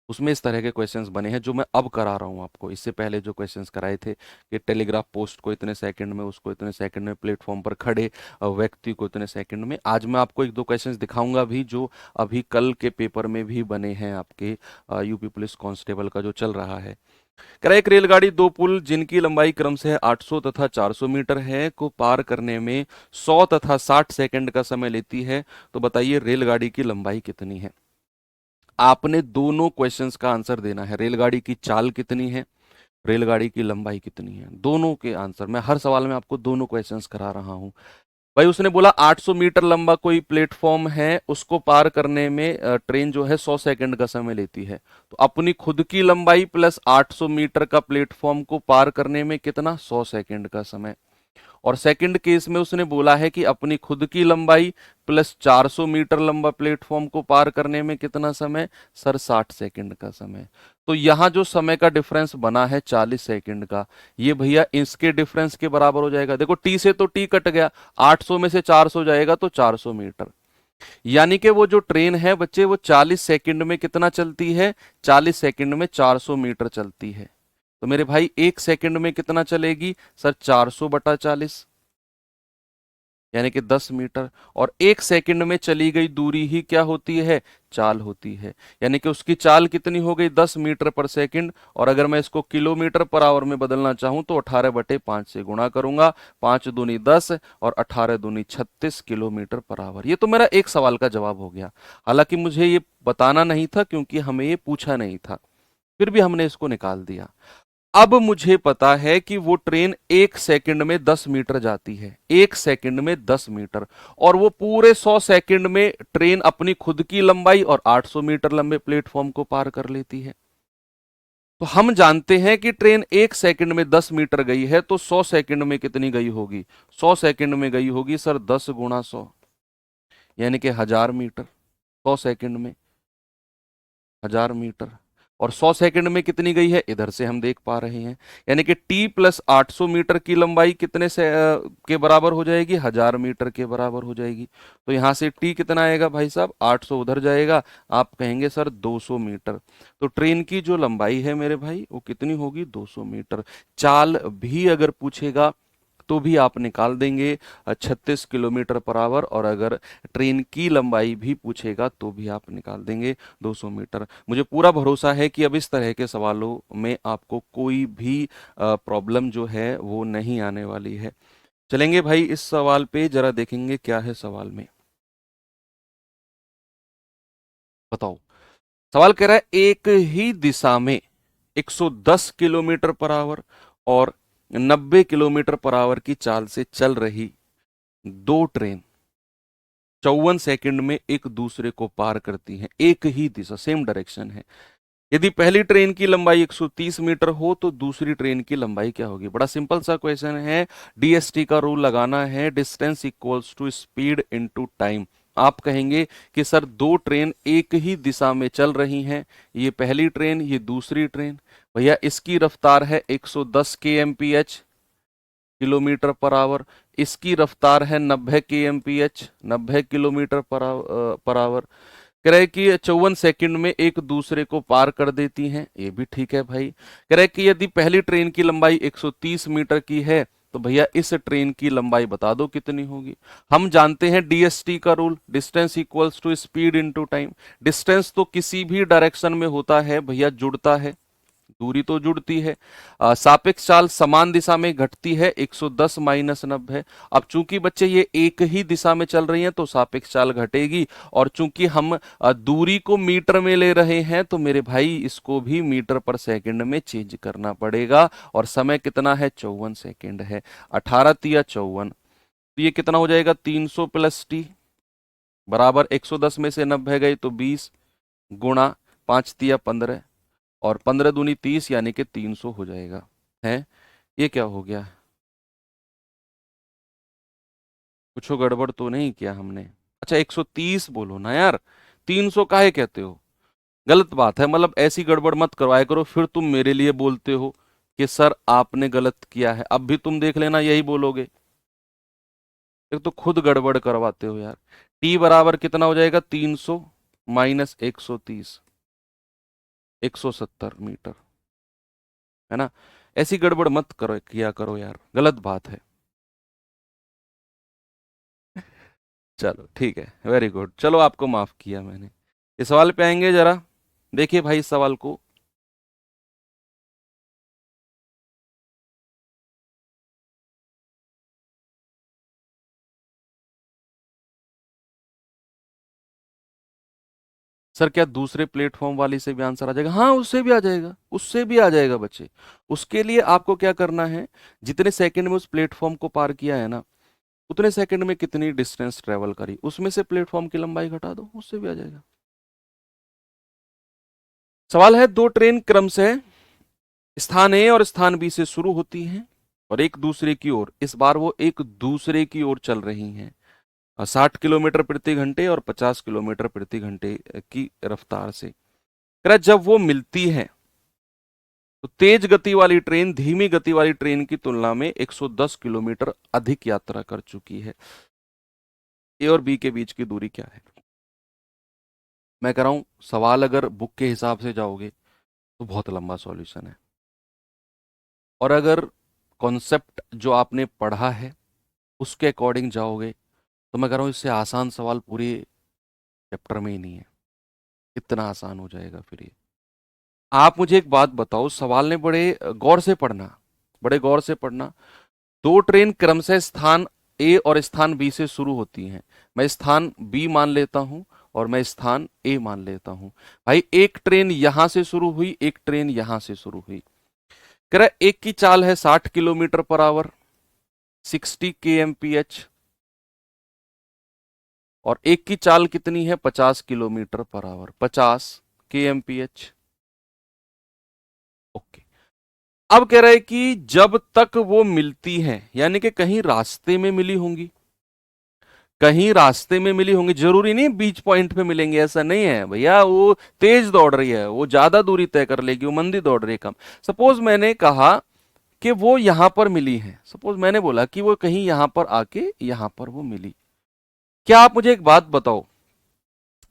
उसमें इस तरह के क्वेश्चंस बने हैं जो मैं अब करा रहा हूं आपको। इससे पहले जो क्वेश्चंस कराए थे कि टेलीग्राफ पोस्ट को इतने सेकंड में, उसको इतने सेकंड में, प्लेटफॉर्म पर खड़े व्यक्ति को इतने सेकंड में। आज मैं आपको एक दो क्वेश्चंस दिखाऊंगा भी जो अभी कल के पेपर में भी बने हैं आपके यूपी पुलिस कांस्टेबल का जो चल रहा है। कह रहा है एक रेलगाड़ी दो पुल जिनकी लंबाई क्रमशः 800 तथा 400 मीटर है को पार करने में 100 तथा 60 सेकंड का समय लेती है, तो बताइए रेलगाड़ी की लंबाई कितनी है? आपने दोनों क्वेश्चंस का आंसर देना है। रेलगाड़ी की चाल कितनी है, रेलगाड़ी की लंबाई कितनी है, दोनों के आंसर। मैं हर सवाल में आपको दोनों क्वेश्चंस करा रहा हूं। भाई उसने बोला 800 मीटर लंबा कोई प्लेटफॉर्म है, उसको पार करने में ट्रेन जो है 100 सेकंड का समय लेती है। तो अपनी खुद की लंबाई प्लस 800 मीटर का प्लेटफॉर्म को पार करने में कितना? 100 सेकंड का समय। और सेकंड केस में उसने बोला है कि अपनी खुद की लंबाई प्लस 400 मीटर लंबा प्लेटफॉर्म को पार करने में कितना समय? सर 60 सेकंड का समय। तो यहां जो समय का डिफरेंस बना है 40 सेकंड का, ये भैया इसके डिफरेंस के बराबर हो जाएगा। देखो टी से तो टी कट गया, 800 में से 400 जाएगा तो 400 मीटर। यानी कि वो जो ट्रेन है बच्चे वो 40 सेकंड में कितना चलती है? 40 सेकंड में 400 मीटर चलती है। तो मेरे भाई 1 सेकंड में कितना चलेगी? सर 400/40, यानी कि 10 मीटर। और 1 सेकंड में चली गई दूरी ही क्या होती है? चाल होती है। यानी कि उसकी चाल कितनी हो गई? 10 मीटर पर सेकंड। और अगर मैं इसको किलोमीटर पर आवर में बदलना चाहूं तो 18/5 से गुणा करूंगा। 5 दूनी 10 और 18 दूनी 36 किलोमीटर पर आवर। ये तो मेरा एक सवाल का जवाब हो गया। हालांकि मुझे ये बताना नहीं था क्योंकि हमें ये पूछा नहीं था, फिर भी हमने इसको निकाल दिया। अब मुझे पता है कि वो ट्रेन 1 सेकंड में 10 मीटर जाती है, 1 सेकंड में 10 मीटर, और वो पूरे 100 सेकंड में ट्रेन अपनी खुद की लंबाई और 800 मीटर लंबे प्लेटफॉर्म को पार कर लेती है। तो हम जानते हैं कि ट्रेन 1 सेकंड में 10 मीटर गई है, तो 100 सेकंड में कितनी गई होगी? 100 सेकंड में गई होगी सर 10 × 100, यानी कि 1000 मीटर। 100 सेकंड में 1000 मीटर। और 100 सेकंड में कितनी गई है? इधर से हम देख पा रहे हैं, यानी कि t + 800 मीटर की लंबाई कितने से के बराबर हो जाएगी? 1000 मीटर के बराबर हो जाएगी। तो यहां से t कितना आएगा भाई साहब? 800 उधर जाएगा, आप कहेंगे सर 200 मीटर। तो ट्रेन की जो लंबाई है मेरे भाई वो कितनी होगी? 200 मीटर। चाल भी अगर पूछेगा तो भी आप निकाल देंगे 36 किलोमीटर पर आवर, और अगर ट्रेन की लंबाई भी पूछेगा तो भी आप निकाल देंगे 200 मीटर। मुझे पूरा भरोसा है कि अब इस तरह के सवालों में आपको कोई भी प्रॉब्लम जो है वो नहीं आने वाली है। चलेंगे भाई इस सवाल पे, जरा देखेंगे क्या है सवाल में। बताओ, सवाल कह रहा है एक ही दिशा में 110 किलोमीटर पर आवर और 90 किलोमीटर पर आवर की चाल से चल रही दो ट्रेन 54 सेकंड में एक दूसरे को पार करती हैं, एक ही दिशा, सेम डायरेक्शन है। यदि पहली ट्रेन की लंबाई 130 मीटर हो तो दूसरी ट्रेन की लंबाई क्या होगी? बड़ा सिंपल सा क्वेश्चन है, डीएसटी का रूल लगाना है, distance equals to speed into time. आप कहेंगे कि सर दो ट्रेन एक ही दिशा में चल रही हैं, ये पहली ट्रेन, ये दूसरी ट्रेन। भैया इसकी रफ्तार है 110 kmph, किलोमीटर पर आवर। इसकी रफ्तार है 90 kmph, 90 किलोमीटर पर आवर। कह रहे कि 54 सेकंड में एक दूसरे को पार कर देती हैं, ये भी ठीक है भाई। कह रहे कि यदि पहली ट्रेन की लंबाई 130 मीटर की है तो भैया इस ट्रेन की लंबाई बता दो कितनी होगी। हम जानते हैं डीएसटी का rule, distance equals to speed into time. Distance तो किसी भी डायरेक्शन में होता है भैया, जुड़ता है, दूरी तो जुड़ती है। सापेक्ष चाल समान दिशा में घटती है, 110 माइनस 90। अब चूंकि बच्चे ये एक ही दिशा में चल रही हैं तो सापेक्ष चाल घटेगी, और चूंकि हम दूरी को मीटर में ले रहे हैं तो मेरे भाई इसको भी मीटर पर सेकंड में चेंज करना पड़ेगा। और समय कितना है, 54 सेकंड है। 18 तिया 54, तो ये कितना हो जाएगा, 300 प्लस टी बराबर 110 में से 90 गई तो 20 गुणा 5 तिया 15, और 15 दूनी 30 यानी कि 300 हो जाएगा। है ये क्या हो गया, कुछ गड़बड़ तो नहीं किया हमने? अच्छा 130 बोलो ना यार, 300 काहे कहते हो? गलत बात है, मतलब ऐसी गड़बड़ मत करवाया करो, फिर तुम मेरे लिए बोलते हो कि सर आपने गलत किया है। अब भी तुम देख लेना यही बोलोगे, एक तो खुद गड़बड़ करवाते हो यार। टी बराबर कितना हो जाएगा, 300 माइनस 130, 170 मीटर, है ना? ऐसी गड़बड़ मत करो, किया करो यार, गलत बात है। चलो ठीक है, वेरी गुड, चलो आपको माफ किया मैंने। इस सवाल पे आएंगे जरा, देखिए भाई इस सवाल को। सर क्या दूसरे प्लेटफॉर्म वाली से भी आंसर आ जाएगा? हाँ उससे भी आ जाएगा, उससे भी आ जाएगा बच्चे। उसके लिए आपको क्या करना है, जितने सेकंड में उस प्लेटफॉर्म को पार किया है ना, उतने सेकंड में कितनी डिस्टेंस ट्रेवल करी, उसमें से प्लेटफॉर्म की लंबाई घटा दो, उससे भी आ जाएगा। सवाल है, दो ट्रेन क्रम से स्थान ए और स्थान बी से शुरू होती हैं और एक दूसरे की ओर, इस बार वो एक दूसरे की ओर चल रही हैं, 60 किलोमीटर प्रति घंटे और 50 किलोमीटर प्रति घंटे की रफ्तार से। कह रहा है, जब वो मिलती है तो तेज गति वाली ट्रेन धीमी गति वाली ट्रेन की तुलना में 110 किलोमीटर अधिक यात्रा कर चुकी है। ए और बी के बीच की दूरी क्या है? मैं कह रहा हूं सवाल अगर बुक के हिसाब से जाओगे तो बहुत लंबा सॉल्यूशन है, और अगर कॉन्सेप्ट जो आपने पढ़ा है उसके अकॉर्डिंग जाओगे तो मैं कह रहा हूं इससे आसान सवाल पूरे चैप्टर में ही नहीं है। इतना आसान हो जाएगा फिर ये। आप मुझे एक बात बताओ, सवाल ने बड़े गौर से पढ़ना, बड़े गौर से पढ़ना। दो ट्रेन क्रमशः स्थान ए और स्थान बी से शुरू होती हैं। मैं स्थान बी मान लेता हूं और मैं स्थान ए मान लेता हूं। भाई एक ट्रेन यहां से शुरू हुई, एक ट्रेन यहां से शुरू हुई। कह रहा एक की चाल है 60 किलोमीटर पर आवर, 60 kmph, और एक की चाल कितनी है, 50 kilometre per hour, 50 kmph। Okay, अब कह रहा है कि जब तक वो मिलती हैं, यानी कि कहीं रास्ते में मिली होंगी, कहीं रास्ते में मिली होंगी, जरूरी नहीं बीच पॉइंट पे मिलेंगे, ऐसा नहीं है भैया। वो तेज दौड़ रही है, वो ज्यादा दूरी तय कर लेगी, वो मंदी दौड़ रही है कम। सपोज मैंने कहा कि वो यहां पर मिली है, सपोज मैंने बोला कि वो कहीं यहां पर आके यहां पर वो मिली। क्या आप मुझे एक बात बताओ,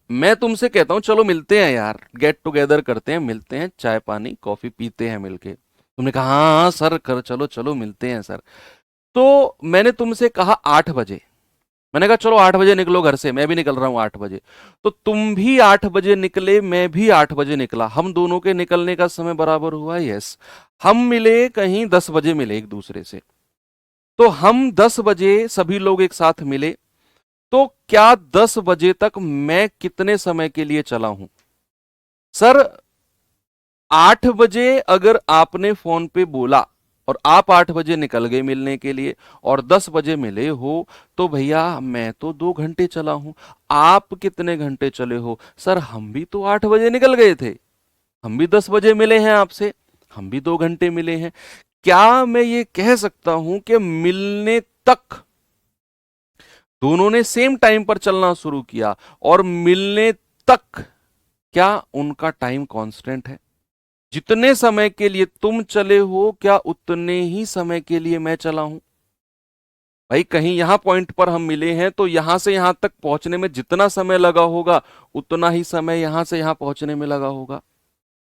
मैं तुमसे कहता हूं चलो मिलते हैं यार, गेट टुगेदर करते हैं, मिलते हैं, चाय पानी कॉफी पीते हैं मिलके। तुमने कहा हाँ हाँ सर, कर चलो चलो मिलते हैं सर। तो मैंने तुमसे कहा 8 बजे, मैंने कहा चलो 8 बजे निकलो घर से, मैं भी निकल रहा हूं 8 बजे। तो तुम भी 8 बजे निकले, मैं भी 8 बजे निकला, हम दोनों के निकलने का समय बराबर हुआ, यस। हम मिले कहीं 10 बजे मिले एक दूसरे से, तो हम 10 बजे सभी लोग एक साथ मिले, तो क्या 10 बजे तक मैं कितने समय के लिए चला हूं? सर 8 बजे अगर आपने फोन पे बोला और आप 8 बजे निकल गए मिलने के लिए और 10 बजे मिले हो, तो भैया मैं तो 2 घंटे चला हूं, आप कितने घंटे चले हो? सर हम भी तो 8 बजे निकल गए थे, हम भी 10 बजे मिले हैं आपसे, हम भी 2 घंटे मिले हैं। क्या मैं ये कह सकता हूं कि मिलने तक दोनों ने सेम टाइम पर चलना शुरू किया और मिलने तक क्या उनका टाइम कांस्टेंट है? जितने समय के लिए तुम चले हो क्या उतने ही समय के लिए मैं चला हूं? भाई कहीं यहां पॉइंट पर हम मिले हैं तो यहां से यहां तक पहुंचने में जितना समय लगा होगा उतना ही समय यहां से यहां पहुंचने में लगा होगा।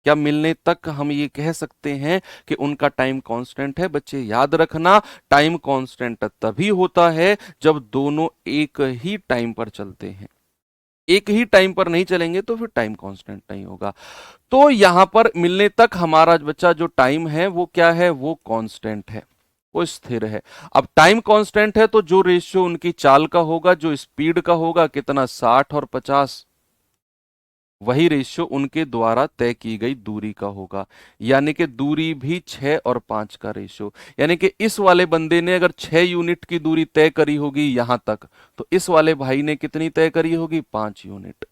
क्या मिलने तक हम ये कह सकते हैं कि उनका टाइम कांस्टेंट है? बच्चे याद रखना, टाइम कांस्टेंट तभी होता है जब दोनों एक ही टाइम पर चलते हैं। एक ही टाइम पर नहीं चलेंगे तो फिर टाइम कांस्टेंट नहीं होगा। तो यहां पर मिलने तक हमारा बच्चा जो टाइम है वो क्या है? वो कांस्टेंट है, वो स्थिर है। अब टाइम कांस्टेंट है तो जो रेशियो उनकी चाल का होगा, जो स्पीड का होगा, कितना? 60 और 50, वही रेशियो उनके द्वारा तय की गई दूरी का होगा। यानी कि दूरी भी 6 और 5 का रेशियो। यानी कि इस वाले बंदे ने अगर 6 यूनिट की दूरी तय करी होगी यहां तक, तो इस वाले भाई ने कितनी तय करी होगी? 5 यूनिट।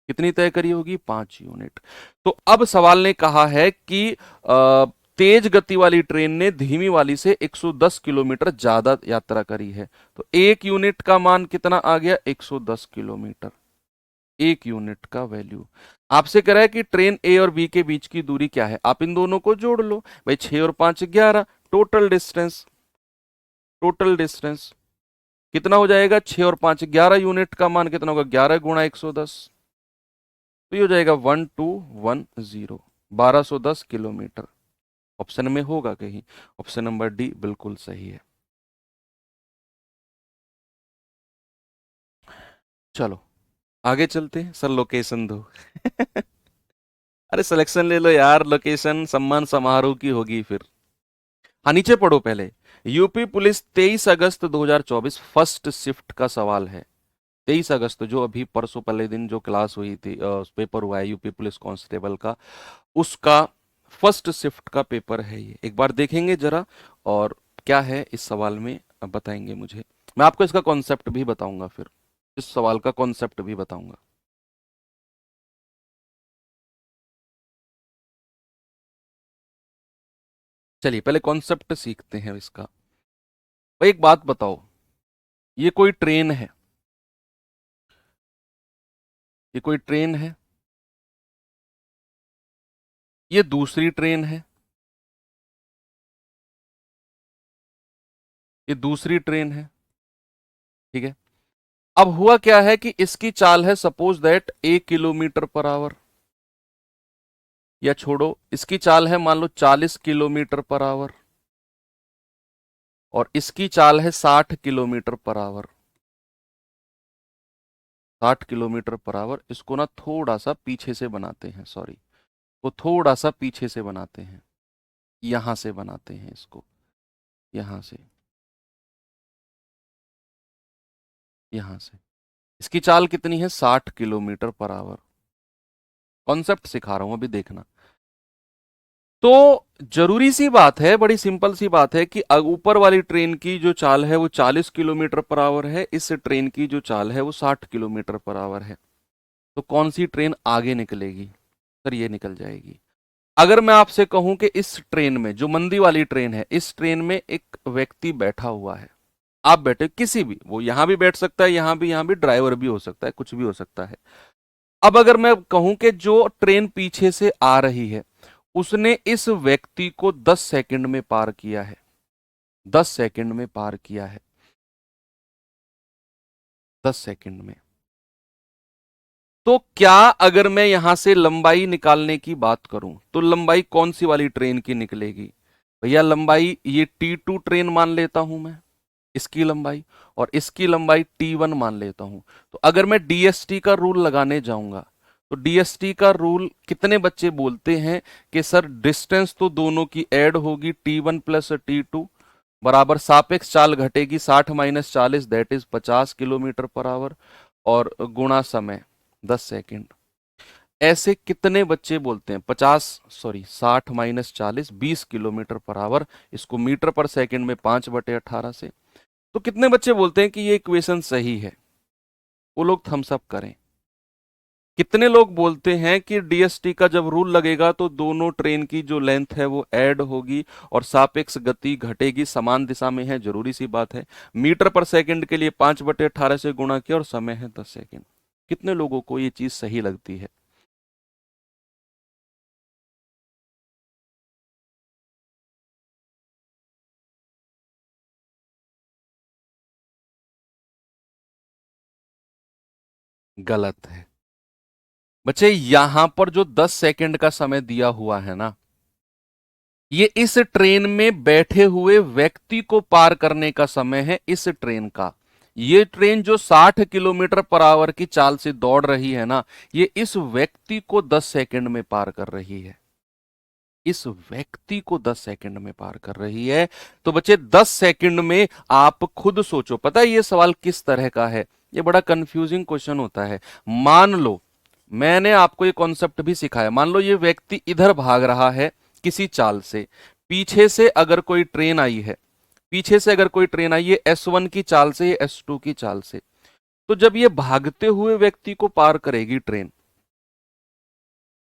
कितनी तय करी होगी? 5 यूनिट। तो अब सवाल ने कहा है कि तेज गति वाली ट्रेन ने धीमी वाली से 110 किलोमीटर ज्यादा यात्रा करी है। तो एक यूनिट का मान कितना आ गया? 110 किलोमीटर। एक यूनिट का वैल्यू आपसे कह रहा है कि ट्रेन ए और बी के बीच की दूरी क्या है। आप इन दोनों को जोड़ लो भाई, 6 और 5 11, टोटल डिस्टेंस। टोटल डिस्टेंस कितना हो जाएगा? 6 और 5 11, यूनिट का मान कितना होगा? 11 गुणा 110, तो ये हो जाएगा 1210, 1210 किलोमीटर। ऑप्शन में होगा कहीं? ऑप्शन नंबर डी बिल्कुल सही है। चलो आगे चलते हैं। सर लोकेशन दो। अरे सिलेक्शन ले लो यार, लोकेशन सम्मान समारोह की होगी फिर। हाँ नीचे पढ़ो पहले। यूपी पुलिस 23 अगस्त 2024 फर्स्ट शिफ्ट का सवाल है। 23 अगस्त जो अभी परसों पहले दिन जो क्लास हुई थी, पेपर हुआ है यूपी पुलिस कांस्टेबल का, उसका फर्स्ट शिफ्ट का पेपर है ये। एक बार देखेंगे जरा, और क्या है इस सवाल में अब बताएंगे मुझे। मैं आपको इसका कॉन्सेप्ट भी बताऊंगा फिर, इस सवाल का कॉन्सेप्ट भी बताऊंगा। चलिए पहले कॉन्सेप्ट सीखते हैं इसका। भाई एक बात बताओ, ये कोई ट्रेन है, ये कोई ट्रेन है, ये दूसरी ट्रेन है, ये दूसरी ट्रेन है, ठीक है। अब हुआ क्या है कि इसकी चाल है suppose that 1 kilometre per hour, या छोड़ो इसकी चाल है मान लो 40 किलोमीटर पर आवर, और इसकी चाल है 60 kilometre per hour. 60 kilometre per hour. इसको ना थोड़ा सा पीछे से बनाते हैं, सॉरी, वो थोड़ा सा पीछे से बनाते हैं, यहां से बनाते हैं इसको, यहां से, यहां से। इसकी चाल कितनी है? 60 किलोमीटर पर आवर। कॉन्सेप्ट सिखा रहा हूं अभी, देखना। तो जरूरी सी बात है, बड़ी सिंपल सी बात है कि ऊपर वाली ट्रेन की जो चाल है वो 40 किलोमीटर पर आवर है, इस ट्रेन की जो चाल है वो 60 किलोमीटर पर आवर है। तो कौन सी ट्रेन आगे निकलेगी? सर ये निकल जाएगी। अगर मैं आपसे कहूं कि इस ट्रेन में, जो मंदी वाली ट्रेन है, इस ट्रेन में एक व्यक्ति बैठा हुआ है, आप बैठे किसी भी, वो यहां भी बैठ सकता है, यहां भी, यहां भी, ड्राइवर भी हो सकता है, कुछ भी हो सकता है। अब अगर मैं कहूं कि जो ट्रेन पीछे से आ रही है उसने इस व्यक्ति को 10 सेकंड में पार किया है, 10 सेकंड में पार किया है, 10 सेकंड में, तो क्या अगर मैं यहां से लंबाई निकालने की बात करूं तो लंबाई कौन सी वाली ट्रेन की निकलेगी? भैया लंबाई ये T2 ट्रेन मान लेता हूं मैं, इसकी लंबाई, और इसकी लंबाई T1 मान लेता हूं। तो अगर मैं डीएसटी का रूल लगाने जाऊंगा तो डीएसटी का रूल कितने बच्चे बोलते हैं कि सर डिस्टेंस तो दोनों की ऐड होगी, T1 + T2 बराबर सापेक्ष चाल घटेगी, 60 - 40 that is 50 kilometre per hour, और गुणा समय 10 सेकेंड। ऐसे कितने बच्चे बोलते हैं? 20 - 40 इसको मीटर पर सेकंड में 5/18 से। तो कितने बच्चे बोलते हैं कि ये इक्वेशन सही है? वो लोग थम्स अप करें। कितने लोग बोलते हैं कि डीएसटी का जब रूल लगेगा तो दोनों ट्रेन की जो लेंथ है वो ऐड होगी और सापेक्ष गति घटेगी, समान दिशा में है, जरूरी सी बात है। मीटर पर सेकंड के लिए 5/18 से गुणा किया और समय है 10 सेकंड। कितने लोगों को ये चीज सही लगती है? गलत है बच्चे। यहां पर जो 10 सेकंड का समय दिया हुआ है ना, ये इस ट्रेन में बैठे हुए व्यक्ति को पार करने का समय है। इस ट्रेन का, ये ट्रेन जो 60 किलोमीटर पर आवर की चाल से दौड़ रही है ना, ये इस व्यक्ति को 10 सेकंड में पार कर रही है। इस व्यक्ति को 10 सेकंड में पार कर रही है। तो बच्चे 10 सेकंड में आप खुद सोचो, पता है ये सवाल किस तरह का है? ये बड़ा कंफ्यूजिंग क्वेश्चन होता है। मान लो मैंने आपको ये कॉन्सेप्ट भी सिखाया, मान लो ये व्यक्ति इधर भाग रहा है किसी चाल से, पीछे से अगर कोई ट्रेन आई है, पीछे से अगर कोई ट्रेन आई है S1 की चाल से, ये S2 की चाल से, तो जब ये भागते हुए व्यक्ति को पार करेगी ट्रेन,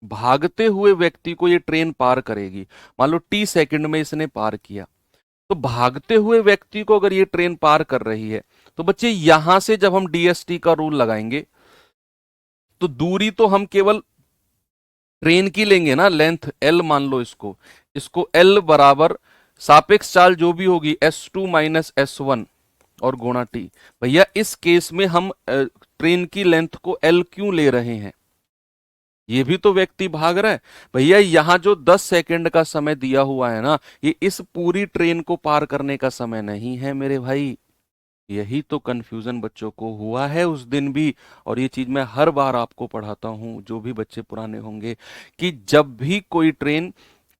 भागते हुए व्यक्ति को ये ट्रेन पार करेगी, मान लो T सेकंड में इसने पार किया, तो भागते हुए व्यक्ति को अगर ये ट्रेन पार कर रही है, तो बच्चे यहां से जब हम डीएसटी का रूल लगाएंगे तो दूरी तो हम केवल ट्रेन की लेंगे ना, लेंथ L मान लो इसको, इसको L बराबर सापेक्ष चाल जो भी होगी S2 - S1 और गुणा T। भैया इस केस में हम ट्रेन की लेंथ को L क्यों ले रहे हैं? ये भी तो व्यक्ति भाग रहा है। भैया यहां जो 10 सेकंड का समय दिया हुआ है ना, ये इस पूरी ट्रेन को पार करने का समय नहीं है मेरे भाई। यही तो कंफ्यूजन बच्चों को हुआ है उस दिन भी, और ये चीज मैं हर बार आपको पढ़ाता हूं, जो भी बच्चे पुराने होंगे, कि जब भी कोई ट्रेन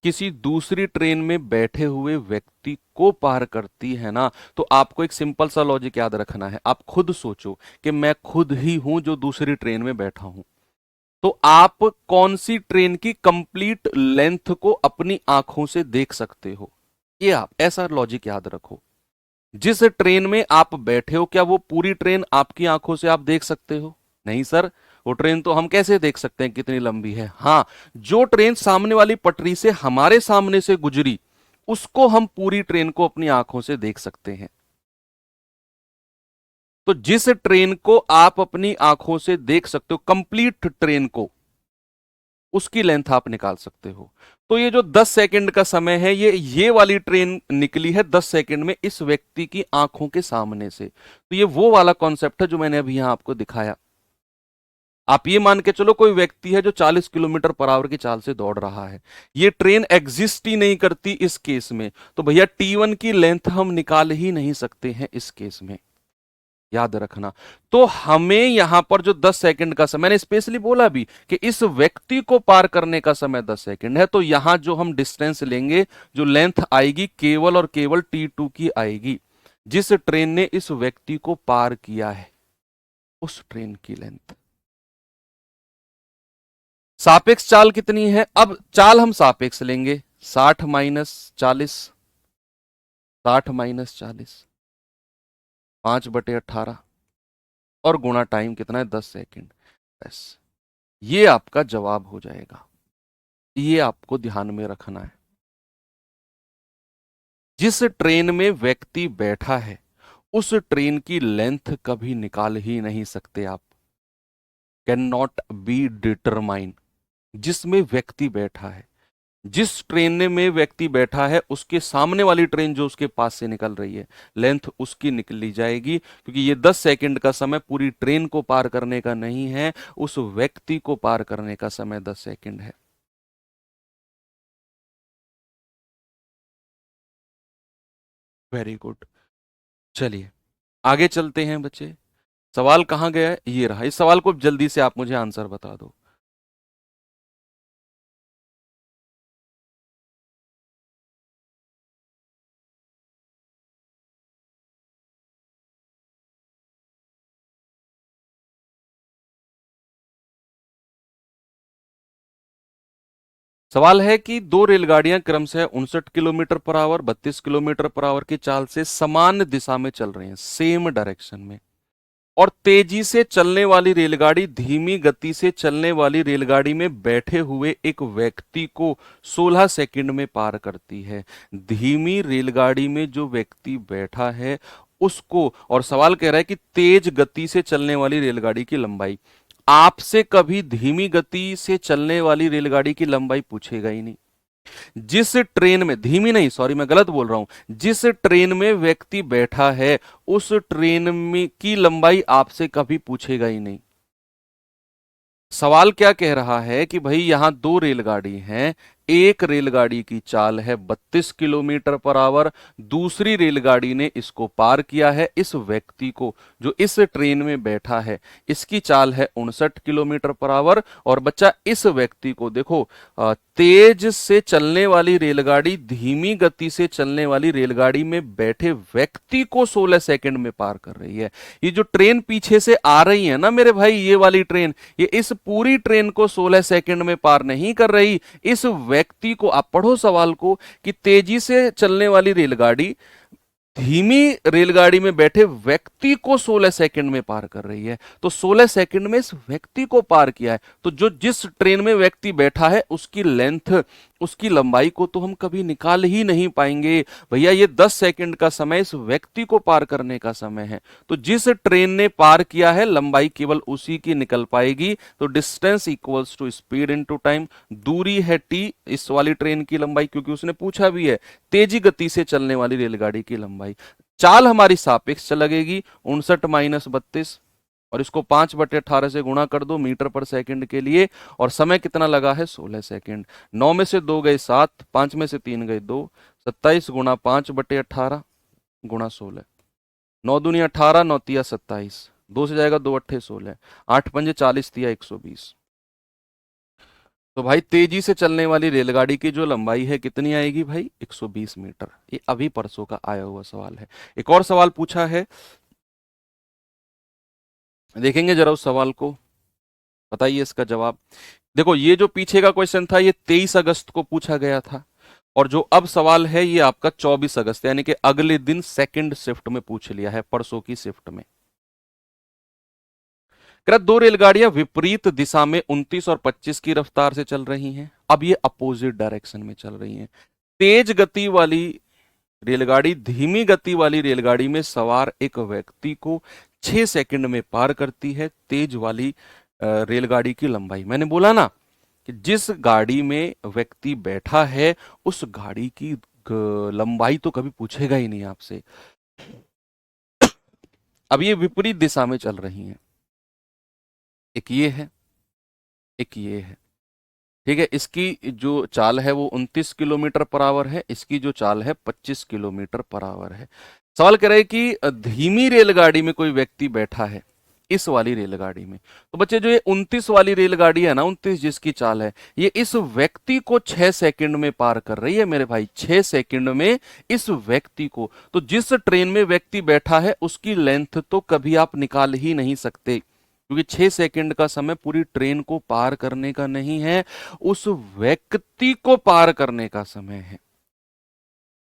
किसी दूसरी ट्रेन में बैठे हुए व्यक्ति को पार करती है ना, तो आपको एक सिंपल सा लॉजिक याद रखना है। आप खुद सोचो कि मैं खुद ही हूं जो दूसरी ट्रेन में बैठा हूं, तो आप कौन सी ट्रेन की कंप्लीट लेंथ को अपनी आंखों से देख सकते हो? ये आप ऐसा लॉजिक याद रखो। जिस ट्रेन में आप बैठे हो, क्या वो पूरी ट्रेन आपकी आंखों से आप देख सकते हो? नहीं सर, वो ट्रेन तो हम कैसे देख सकते हैं कितनी लंबी है? हाँ, जो ट्रेन सामने वाली पटरी से हमारे सामने से गुजरी, उसको हम पूरी ट्रेन को अपनी आंखों से देख सकते हैं। तो जिस ट्रेन को आप अपनी आंखों से देख सकते हो, कंप्लीट ट्रेन को, उसकी लेंथ आप निकाल सकते हो। तो ये जो 10 सेकंड का समय है, ये वाली ट्रेन निकली है 10 सेकंड में इस व्यक्ति की आंखों के सामने से। तो ये वो वाला कॉन्सेप्ट है जो मैंने अभी यहां आपको दिखाया। आप ये मान के चलो कोई व्यक्ति है जो 40 किलोमीटर पर आवर की चाल से दौड़ रहा है, ये ट्रेन एग्जिस्ट ही नहीं करती इस केस में, तो भैया T1 की लेंथ हम निकाल ही नहीं सकते हैं इस केस में, याद रखना। तो हमें यहां पर जो 10 सेकंड का समय, मैंने स्पेशली बोला भी कि इस व्यक्ति को पार करने का समय 10 सेकंड है, तो यहां जो हम डिस्टेंस लेंगे, जो लेंथ आएगी, केवल और केवल T2 की आएगी, जिस ट्रेन ने इस व्यक्ति को पार किया है उस ट्रेन की लेंथ। सापेक्ष चाल कितनी है? अब चाल हम सापेक्ष लेंगे, 60 - 40, 60 - 40, 5/18 और गुणा टाइम कितना है? 10 सेकंड। बस ये आपका जवाब हो जाएगा। ये आपको ध्यान में रखना है। जिस ट्रेन में व्यक्ति बैठा है, उस ट्रेन की लेंथ कभी निकाल ही नहीं सकते आप। Can not be determine. जिसमें व्यक्ति बैठा है, जिस ट्रेन में व्यक्ति बैठा है, उसके सामने वाली ट्रेन जो उसके पास से निकल रही है, लेंथ उसकी निकली जाएगी, क्योंकि ये 10 सेकंड का समय पूरी ट्रेन को पार करने का नहीं है, उस व्यक्ति को पार करने का समय 10 सेकंड है। Very good. चलिए आगे चलते हैं बच्चे। सवाल कहां गया है? ये रहा। इस सवाल को जल्दी से आप मुझे आंसर बता दो। सवाल है कि दो रेलगाड़ियां क्रमशः 59 kilometre per hour, 32 kilometre per hour की चाल से समान दिशा में चल रही हैं, सेम डायरेक्शन में। और तेजी से चलने वाली रेलगाड़ी धीमी गति से चलने वाली रेलगाड़ी में बैठे हुए एक व्यक्ति को 16 सेकंड में पार करती है। धीमी रेलगाड़ी में जो व्यक्ति बैठा है उसको, और सवाल कह रहा है कि तेज गति से चलने वाली रेलगाड़ी की लंबाई। आपसे कभी धीमी गति से चलने वाली रेलगाड़ी की लंबाई पूछेगा ही नहीं। जिस ट्रेन में, धीमी नहीं, सॉरी मैं गलत बोल रहा हूं, जिस ट्रेन में व्यक्ति बैठा है उस ट्रेन में की लंबाई आपसे कभी पूछेगा ही नहीं। सवाल क्या कह रहा है कि भाई यहां दो रेलगाड़ी हैं, एक रेलगाड़ी की चाल है 32 किलोमीटर पर आवर, दूसरी रेलगाड़ी ने इसको पार किया है, इस व्यक्ति को जो इस ट्रेन में बैठा है इसकी चाल है 59 किलोमीटर पर आवर। और बच्चा इस व्यक्ति को देखो, तेज से चलने वाली रेलगाड़ी धीमी गति से चलने वाली रेलगाड़ी में बैठे व्यक्ति को 16 सेकंड में पार कर रही है। ये जो ट्रेन पीछे से आ रही है ना मेरे भाई, ये वाली ट्रेन, ये इस पूरी ट्रेन को 16 सेकंड में पार नहीं कर रही। इस व्यक्ति को, आप पढ़ो सवाल को, कि तेजी से चलने वाली रेलगाड़ी धीमी रेलगाड़ी में बैठे व्यक्ति को 16 सेकंड में पार कर रही है, तो 16 सेकंड में इस व्यक्ति को पार किया है। तो जो जिस ट्रेन में व्यक्ति बैठा है उसकी लेंथ, उसकी लंबाई को तो हम कभी निकाल ही नहीं पाएंगे भैया। ये 10 सेकंड का समय इस व्यक्ति को पार करने का समय है, तो जिस ट्रेन ने पार किया है लंबाई केवल उसी की निकल पाएगी। तो distance equals to speed into time, दूरी है टी इस वाली ट्रेन की लंबाई, क्योंकि उसने पूछा भी है तेजी गति से चलने वाली रेलगाड़ी की लंबाई। चाल हमारी सापेक्ष लगेगी 59 - 32, और इसको 5/18 से गुणा कर दो मीटर पर सेकंड के लिए, और समय कितना लगा है 16 सेकंड। 9 में से 2 गए 7, 5 में से 3 गए 2, 27 गुणा 5/18 गुणा 16, 9 दूनी 18, 9 तिया 27, 2 से जाएगा 2 अट्ठे 16, 8 पंजे 40 तिया 120। तो भाई तेजी से चलने वाली रेलगाड़ी की जो लंबाई है कितनी आएगी भाई, 120 मीटर। ये अभी परसों का आया हुआ सवाल है। एक और सवाल पूछा है, देखेंगे जरा उस सवाल को, बताइए इसका जवाब। देखो ये जो पीछे का क्वेश्चन था ये 23 अगस्त को पूछा गया था, और जो अब सवाल है ये आपका 24 अगस्त यानी कि अगले दिन सेकंड शिफ्ट में पूछ लिया है, परसों की शिफ्ट में। दो रेलगाड़ियां विपरीत दिशा में 29 और 25 की रफ्तार से चल रही हैं। अब ये अपोजिट डायरेक्शन में चल रही हैं। तेज गति वाली रेलगाड़ी धीमी गति वाली रेलगाड़ी में सवार एक व्यक्ति को 6 सेकंड में पार करती है। तेज वाली रेलगाड़ी की लंबाई, मैंने बोला ना कि जिस गाड़ी में व्यक्ति बैठा है उस गाड़ी की लंबाई तो कभी पूछेगा ही नहीं आपसे। अब ये विपरीत दिशा में चल रही हैं, एक ये है, एक ये है, ठीक है। इसकी जो चाल है वो 29 किलोमीटर पर आवर है, इसकी जो चाल है 25 किलोमीटर पर आवर है। सवाल कह रहे हैं कि धीमी रेलगाड़ी में कोई व्यक्ति बैठा है, इस वाली रेलगाड़ी में। तो बच्चे जो ये 29 वाली रेलगाड़ी है ना, 29 जिसकी चाल है, ये इस व्यक्ति को 6 सेकंड में पार कर रही है मेरे भाई, 6 सेकंड में इस व्यक्ति को। तो जिस ट्रेन में व्यक्ति बैठा है उसकी लेंथ तो कभी आप निकाल ही नहीं सकते, क्योंकि 6 सेकंड का समय पूरी ट्रेन को पार करने का नहीं है, उस व्यक्ति को पार करने का समय है।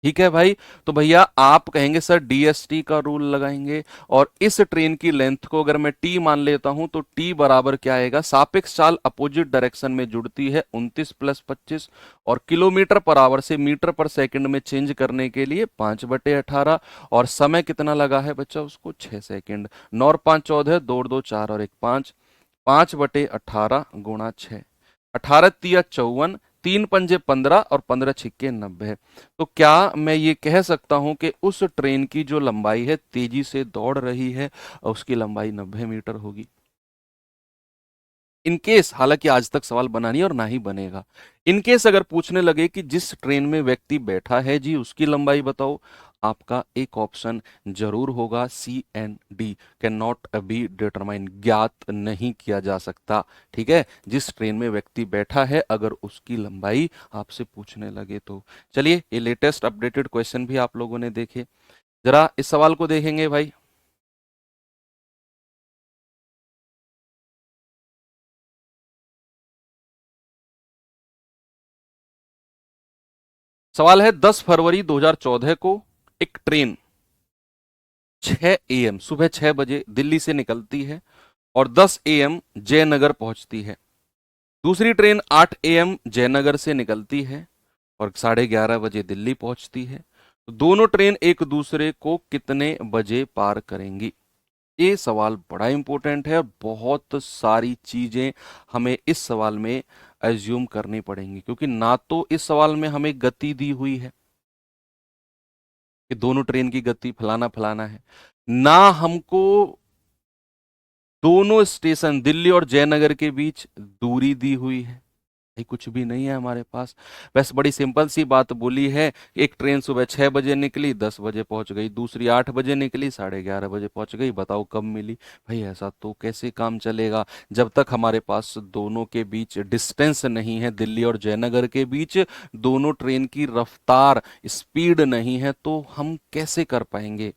ठीक है भाई। तो भैया आप कहेंगे सर डीएसटी का रूल लगाएंगे, और इस ट्रेन की लेंथ को अगर मैं टी मान लेता हूं तो टी बराबर क्या आएगा, सापेक्ष चाल अपोजिट डायरेक्शन में जुड़ती है 29 + 25, और किलोमीटर पर आवर से मीटर पर सेकंड में चेंज करने के लिए 5/18, और समय कितना लगा है बच्चा उसको 6 सेकंड। 9 और 5 14, 2 और 2 4 और 1 5, 5/18 गुणा 6, 18 तिया 54, 3 पंजे 15 और 15 छिक्के 90। तो क्या मैं ये कह सकता हूं कि उस ट्रेन की जो लंबाई है तेजी से दौड़ रही है उसकी लंबाई 90 मीटर होगी। इनकेस, हालांकि आज तक सवाल बना नहीं और ना ही बनेगा, इनकेस अगर पूछने लगे कि जिस ट्रेन में व्यक्ति बैठा है जी उसकी लंबाई बताओ, आपका एक ऑप्शन जरूर होगा C and D, can not be determine, ज्ञात नहीं किया जा सकता। ठीक है, जिस ट्रेन में व्यक्ति बैठा है अगर उसकी लंबाई आपसे पूछने लगे तो। चलिए ये लेटेस्ट अपडेटेड क्वेश्चन भी आप लोगों ने देखे, जरा इस सवाल को देखेंगे भाई। सवाल है 10 फरवरी 2014 को एक ट्रेन 6 AM, सुबह 6 बजे दिल्ली से निकलती है और 10 AM जयनगर पहुंचती है। दूसरी ट्रेन 8 AM जयनगर से निकलती है और 11:30 बजे दिल्ली पहुंचती है। तो दोनों ट्रेन एक दूसरे को कितने बजे पार करेंगी? ये सवाल बड़ा इंपॉर्टेंट है और बहुत सारी चीजें हमें इस सवाल में एज्यूम करनी पड़ेंगी, क्योंकि ना तो इस सवाल में हमें गति दी हुई है कि दोनों ट्रेन की गति फलाना फलाना है, ना हमको दोनों स्टेशन दिल्ली और जयनगर के बीच दूरी दी हुई है। ये कुछ भी नहीं है हमारे पास। बस बड़ी सिंपल सी बात बोली है, एक ट्रेन सुबह 6 बजे निकली, 10 बजे पहुंच गई, दूसरी 8 बजे निकली, 11:30 बजे पहुंच गई। बताओ कब मिली? भाई ऐसा तो कैसे काम चलेगा जब तक हमारे पास दोनों के बीच डिस्टेंस नहीं है, दिल्ली और जयनगर के बीच दोनों ट्रेन की रफ्तार स्पीड नहीं है, तो हम कैसे कर पाएंगे?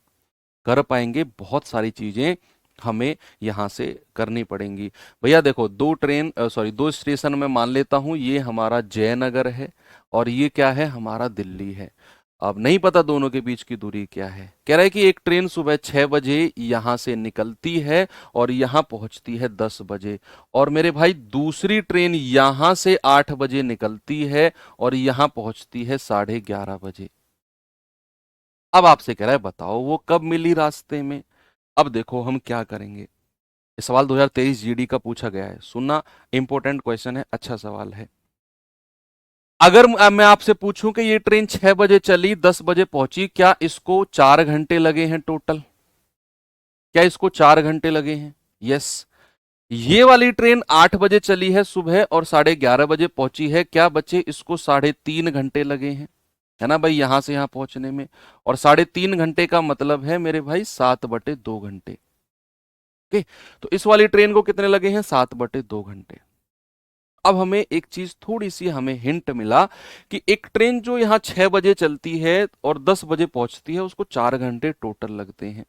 कर पाएंगे, बहुत सारी चीजें हमें यहां से करनी पड़ेंगी। भैया देखो, दो स्टेशन में मान लेता हूं, ये हमारा जयनगर है और ये क्या है? हमारा दिल्ली है। अब नहीं पता दोनों के बीच की दूरी क्या है। कह रहा है कि एक ट्रेन सुबह 6 बजे यहां से निकलती है और यहां पहुंचती है 10 बजे, और मेरे भाई दूसरी ट्रेन यहां से 8 बजे निकलती है और यहां पहुंचती है 11:30 बजे। अब आपसे कह रहा है बताओ वो कब मिली रास्ते में? अब देखो हम क्या करेंगे। ये सवाल 2023 जीडी का पूछा गया है, सुनना, इंपॉर्टेंट क्वेश्चन है, अच्छा सवाल है। अगर मैं आपसे पूछूं कि ये ट्रेन 6 बजे चली, 10 बजे पहुंची, क्या इसको 4 घंटे लगे हैं टोटल? क्या इसको 4 घंटे लगे हैं? यस। ये वाली ट्रेन 8 बजे चली है सुबह और 11:30 बजे पहुंची है, क्या बच्चे इसको 3.5 घंटे लगे हैं? है ना भाई, यहां से यहां पहुंचने में। और 3.5 घंटे का मतलब है मेरे भाई 7/2 घंटे। ओके, तो इस वाली ट्रेन को कितने लगे हैं? 7/2 घंटे। अब हमें एक चीज, थोड़ी सी हमें हिंट मिला कि एक ट्रेन जो यहाँ 6 बजे चलती है और 10 बजे पहुंचती है, उसको 4 घंटे टोटल लगते हैं।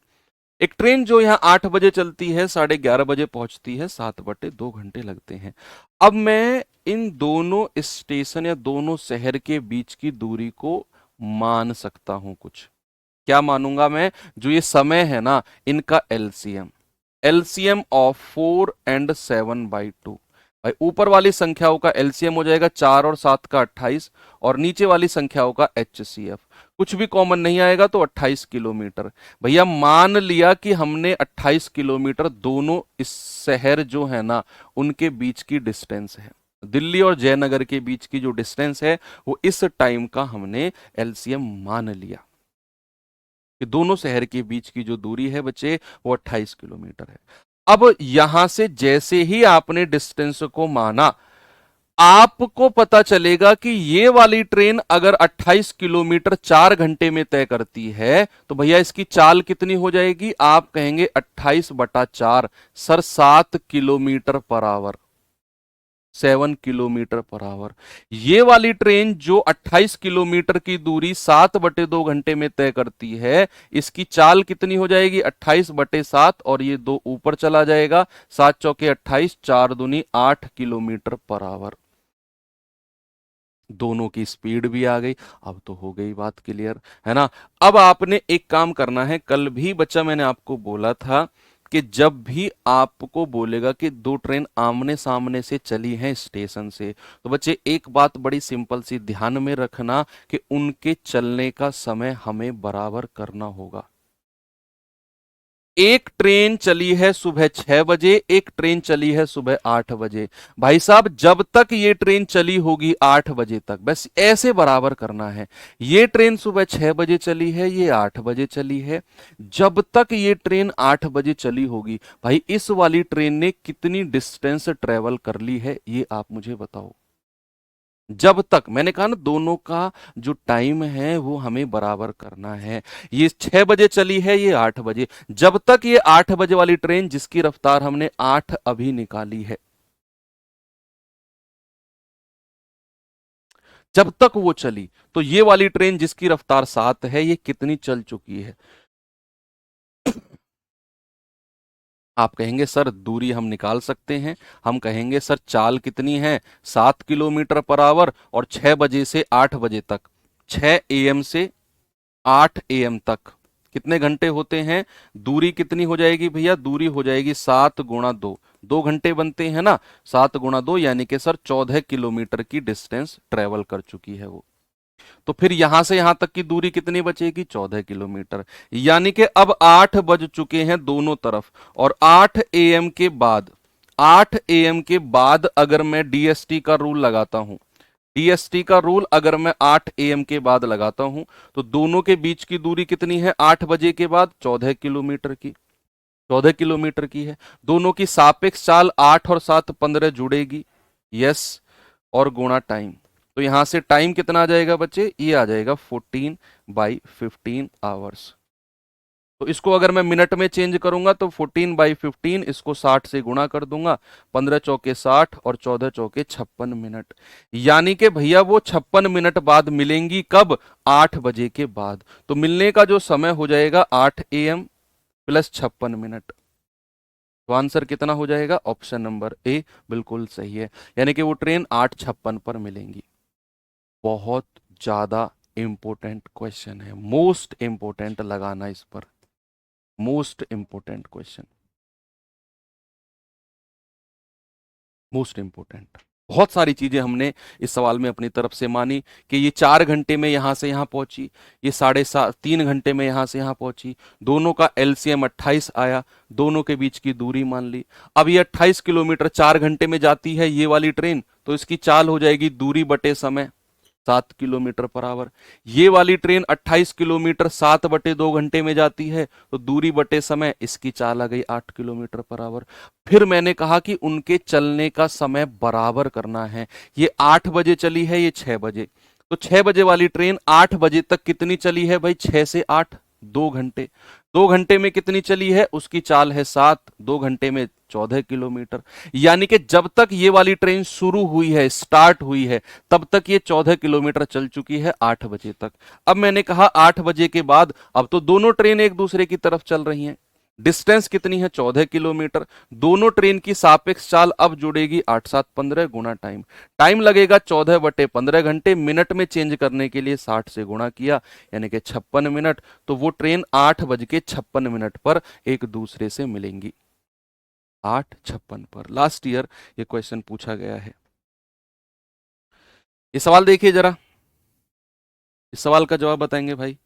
एक ट्रेन जो यहाँ 8 बजे चलती है, 11:30 बजे पहुंचती है, 7/2 घंटे लगते हैं। अब मैं इन दोनों स्टेशन या दोनों शहर के बीच की दूरी को मान सकता हूं कुछ। क्या मानूंगा मैं? जो ये समय है ना, इनका एलसीएम। एलसीएम ऑफ 4 और 7/2। भाई ऊपर वाली संख्याओं का एलसीएम हो जाएगा 4 और 7 का 28, और नीचे वाली संख्याओं का एचसीएफ। कुछ भी कॉमन नहीं आएगा तो 28 किलोमीटर। भैया मान लिया कि हमने 28 किलोमीटर दोनों इस शहर जो है ना उनके बीच की डिस्टेंस है, दिल्ली और जयनगर के बीच की जो डिस्टेंस है, वो इस टाइम का हमने एलसीएम मान लिया कि दोनों शहर के बीच की जो दूरी है बच्चे, वो 28 किलोमीटर है। अब यहां से जैसे ही आपने डिस्टेंस को माना, आपको पता चलेगा कि ये वाली ट्रेन अगर 28 किलोमीटर 4 घंटे में तय करती है, तो भैया इसकी चाल कितनी हो जाएगी? आप कहेंगे 28/4, sir 7 kilometre per hour. 7 kilometre per hour. ये वाली ट्रेन जो 28 किलोमीटर की दूरी 7/2 घंटे में तय करती है, इसकी चाल कितनी हो जाएगी? 28/7, और ये 2 ऊपर चला जाएगा, 7 चौके 28, 4 दूनी 8 किलोमीटर पर आवर। दोनों की स्पीड भी आ गई। अब तो हो गई बात क्लियर, है ना? अब आपने एक काम करना है, कल भी बच्चा मैंने आपको बोला था कि जब भी आपको बोलेगा कि दो ट्रेन आमने सामने से चली हैं स्टेशन से, तो बच्चे एक बात बड़ी सिंपल सी ध्यान में रखना कि उनके चलने का समय हमें बराबर करना होगा। एक ट्रेन चली है सुबह 6 बजे, एक ट्रेन चली है सुबह 8 बजे। भाई साहब, जब तक ये ट्रेन चली होगी 8 बजे तक, बस ऐसे बराबर करना है। ये ट्रेन सुबह 6 बजे चली है, ये 8 बजे चली है। जब तक ये ट्रेन 8 बजे चली होगी, भाई इस वाली ट्रेन ने कितनी डिस्टेंस ट्रेवल कर ली है, ये आप मुझे बताओ। जब तक, मैंने कहा ना, दोनों का जो टाइम है वो हमें बराबर करना है। ये 6 बजे चली है, ये 8 बजे। जब तक ये 8 बजे वाली ट्रेन, जिसकी रफ्तार हमने 8 अभी निकाली है, जब तक वो चली, तो ये वाली ट्रेन जिसकी रफ्तार 7 है, ये कितनी चल चुकी है? आप कहेंगे सर दूरी हम निकाल सकते हैं। हम कहेंगे सर चाल कितनी है? 7 किलोमीटर पर आवर, और 6 बजे से 8 बजे तक, 6 AM से 8 AM तक कितने घंटे होते हैं? दूरी कितनी हो जाएगी भैया? दूरी हो जाएगी 7 गुणा 2, 2 घंटे बनते हैं ना, 7 गुणा 2 यानी कि सर 14 किलोमीटर की डिस्टेंस ट्रेवल कर चुकी है वो। तो फिर यहां से यहां तक की दूरी कितनी बचेगी? 14 किलोमीटर। यानी कि अब 8 बज चुके हैं दोनों तरफ, और 8 AM के बाद, 8 AM के बाद अगर मैं डीएसटी का रूल लगाता हूं, डीएसटी का रूल अगर मैं 8 AM के बाद लगाता हूं, तो दोनों के बीच की दूरी कितनी है 8 बजे के बाद? 14 किलोमीटर की, 14 किलोमीटर की है। दोनों की सापेक्ष चाल 8 और 7 15 जुड़ेगी, यस, और गुणा टाइम। तो यहां से टाइम कितना आ जाएगा बच्चे? ये आ जाएगा 14/15 आवर्स। तो इसको अगर मैं मिनट में चेंज करूंगा तो 14/15, इसको 60 से गुणा कर दूंगा, 15 चौके 60 और 14 चौके 56 मिनट। यानी कि भैया वो 56 मिनट बाद मिलेंगी, कब? 8 बजे के बाद। तो मिलने का जो समय हो जाएगा 8 AM प्लस 56 मिनट। तो आंसर कितना हो जाएगा? ऑप्शन नंबर ए बिल्कुल सही है, यानी कि वो ट्रेन 8:56 पर मिलेंगी। बहुत ज्यादा इंपॉर्टेंट क्वेश्चन है, मोस्ट इंपॉर्टेंट लगाना इस पर, most important question, most important. बहुत सारी चीजें हमने इस सवाल में अपनी तरफ से मानी कि ये 4 घंटे में यहां से यहां पहुंची, ये 3.5 3 घंटे में यहां से यहां पहुंची, दोनों का एलसीएम 28 आया, दोनों के बीच की दूरी मान ली। अब ये 28 किलोमीटर 4 घंटे में जाती है ये वाली ट्रेन, तो इसकी चाल हो जाएगी दूरी बटे समय, 7 किलोमीटर पर आवर। ये वाली ट्रेन 28 किलोमीटर 7/2 घंटे में जाती है, तो दूरी बटे समय, इसकी चाल आ गई 8 किलोमीटर पर आवर। फिर मैंने कहा कि उनके चलने का समय बराबर करना है, ये 8 बजे चली है, ये 6 बजे, तो 6 बजे वाली ट्रेन 8 बजे तक कितनी चली है भाई? 6 से 8, 2 घंटे। 2 घंटे में कितनी चली है? उसकी चाल है 7, 2 घंटे में 14 किलोमीटर। यानी कि जब तक ये वाली ट्रेन शुरू हुई है, स्टार्ट हुई है, तब तक ये 14 किलोमीटर चल चुकी है 8 बजे तक। अब मैंने कहा 8 बजे के बाद, अब तो दोनों ट्रेन एक दूसरे की तरफ चल रही हैं, डिस्टेंस कितनी है? 14 किलोमीटर। दोनों ट्रेन की सापेक्ष चाल अब जुड़ेगी 8 7 15 गुणा टाइम, टाइम लगेगा 14/15 घंटे, मिनट में चेंज करने के लिए 60 से गुणा किया, यानी कि 56 मिनट। तो वो ट्रेन 8:56 पर एक दूसरे से मिलेंगी, 8:56 पर। लास्ट ईयर ये क्वेश्चन पूछा गया है। ये सवाल देखिए जरा, इस सवाल का जवाब बताएंगे भाई।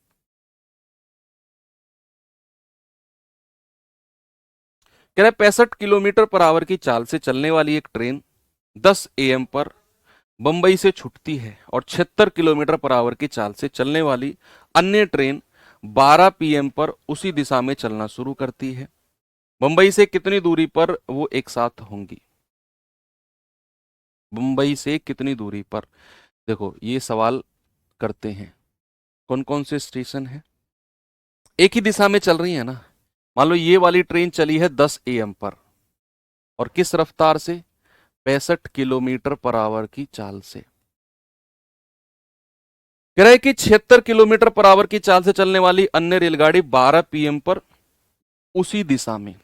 कह रहे 65 किलोमीटर पर आवर की चाल से चलने वाली एक ट्रेन 10 AM पर बंबई से छूटती है, और 76 किलोमीटर पर आवर की चाल से चलने वाली अन्य ट्रेन 12 PM पर उसी दिशा में चलना शुरू करती है। मुंबई से कितनी दूरी पर वो एक साथ होंगी? मुंबई से कितनी दूरी पर? देखो ये सवाल करते हैं, कौन कौन से स्टेशन है, एक ही दिशा में चल रही है ना। मान लो ये वाली ट्रेन चली है 10 AM पर, और किस रफ्तार से? 65 किलोमीटर पर आवर की चाल से। कह रहा है कि 76 किलोमीटर पर आवर की चाल से चलने वाली अन्य रेलगाड़ी 12 PM पर उसी दिशा में,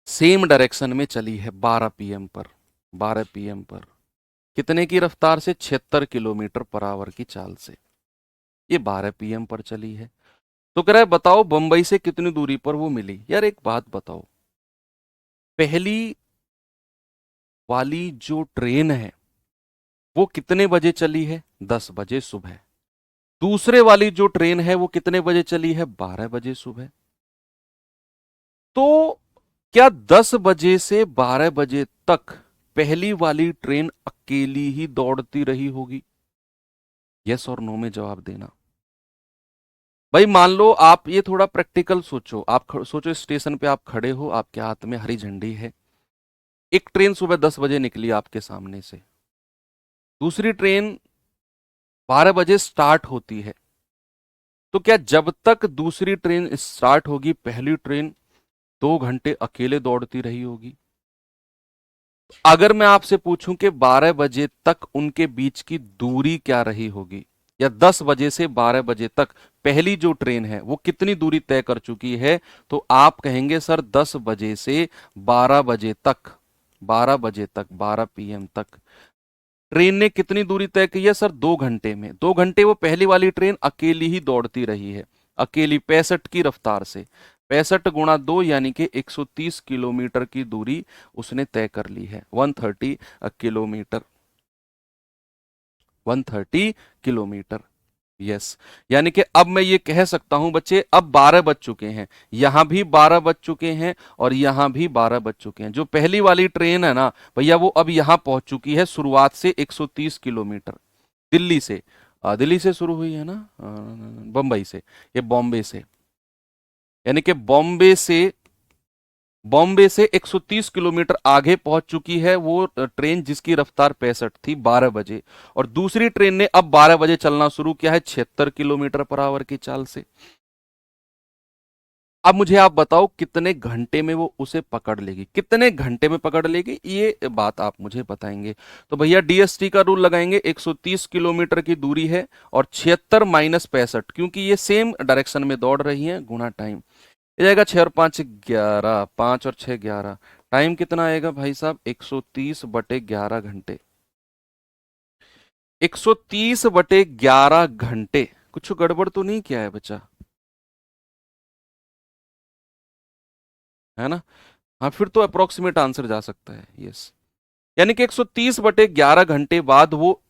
सेम डायरेक्शन में चली है 12 PM पर, 12 PM पर कितने की रफ्तार से? 76 किलोमीटर पर आवर की चाल से, ये 12 PM पर चली है। तो कह रहा है बताओ बंबई से कितनी दूरी पर वो मिली। यार एक बात बताओ, पहली वाली जो ट्रेन है वो कितने बजे चली है? 10 बजे सुबह। दूसरे वाली जो ट्रेन है वो कितने बजे चली है? 12 बजे सुबह। तो क्या 10 बजे से 12 बजे तक पहली वाली ट्रेन अकेली ही दौड़ती रही होगी? यस और नो में जवाब देना भाई। मान लो आप ये थोड़ा प्रैक्टिकल सोचो, आप सोचो स्टेशन पे आप खड़े हो, आपके हाथ में हरी झंडी है, एक ट्रेन सुबह 10 बजे निकली आपके सामने से, दूसरी ट्रेन 12 बजे स्टार्ट होती है। तो क्या जब तक दूसरी ट्रेन स्टार्ट होगी पहली ट्रेन 2 घंटे अकेले दौड़ती रही होगी? अगर मैं आपसे पूछूं कि 12 बजे तक उनके बीच की दूरी क्या रही होगी, या 10 बजे से 12 बजे तक पहली जो ट्रेन है वो कितनी दूरी तय कर चुकी है, तो आप कहेंगे सर 10 बजे से 12 बजे तक, 12 बजे तक, 12 PM तक ट्रेन ने कितनी दूरी तय की है? सर 2 घंटे में, 2 घंटे वो पहली वाली ट्रेन अकेली ही दौड़ती रही है। अकेली 65 की रफ्तार से। 65 गुणा 2 यानी कि 130 किलोमीटर की दूरी उसने तय कर ली है। 130 किलोमीटर, 130 किलोमीटर। यस, यानी कि अब मैं ये कह सकता हूं बच्चे, अब 12 बज चुके हैं, यहां भी 12 बज चुके हैं और यहां भी 12 बज चुके हैं। जो पहली वाली ट्रेन है ना भैया, वो अब यहां पहुंच चुकी है शुरुआत से 130 किलोमीटर, दिल्ली से। दिल्ली से शुरू हुई है ना, बम्बई से, ये बॉम्बे से, यानी कि बॉम्बे से 130 किलोमीटर आगे पहुंच चुकी है वो ट्रेन जिसकी रफ्तार 65 थी 12 बजे। और दूसरी ट्रेन ने अब 12 बजे चलना शुरू किया है 76 किलोमीटर पर आवर की चाल से। अब मुझे आप बताओ कितने घंटे में वो उसे पकड़ लेगी, कितने घंटे में पकड़ लेगी, ये बात आप मुझे बताएंगे। तो भैया डीएसटी का रूल लगाएंगे, 130 किलोमीटर की दूरी है और 76 माइनस 65, क्योंकि ये सेम डायरेक्शन में दौड़ रही है, गुना टाइम। ये जाएगा 6 और 5 11, 5 और 6 11। टाइम कितना आएगा भाई साहब, 130/11 घंटे। 130/11 घंटे। कुछ गड़बड़ तो नहीं किया है बच्चा, है ना? हाँ, फिर तो अप्रोक्सीमेट आंसर जा सकता है। यस, यानी कि 130/11 घंटे बाद वो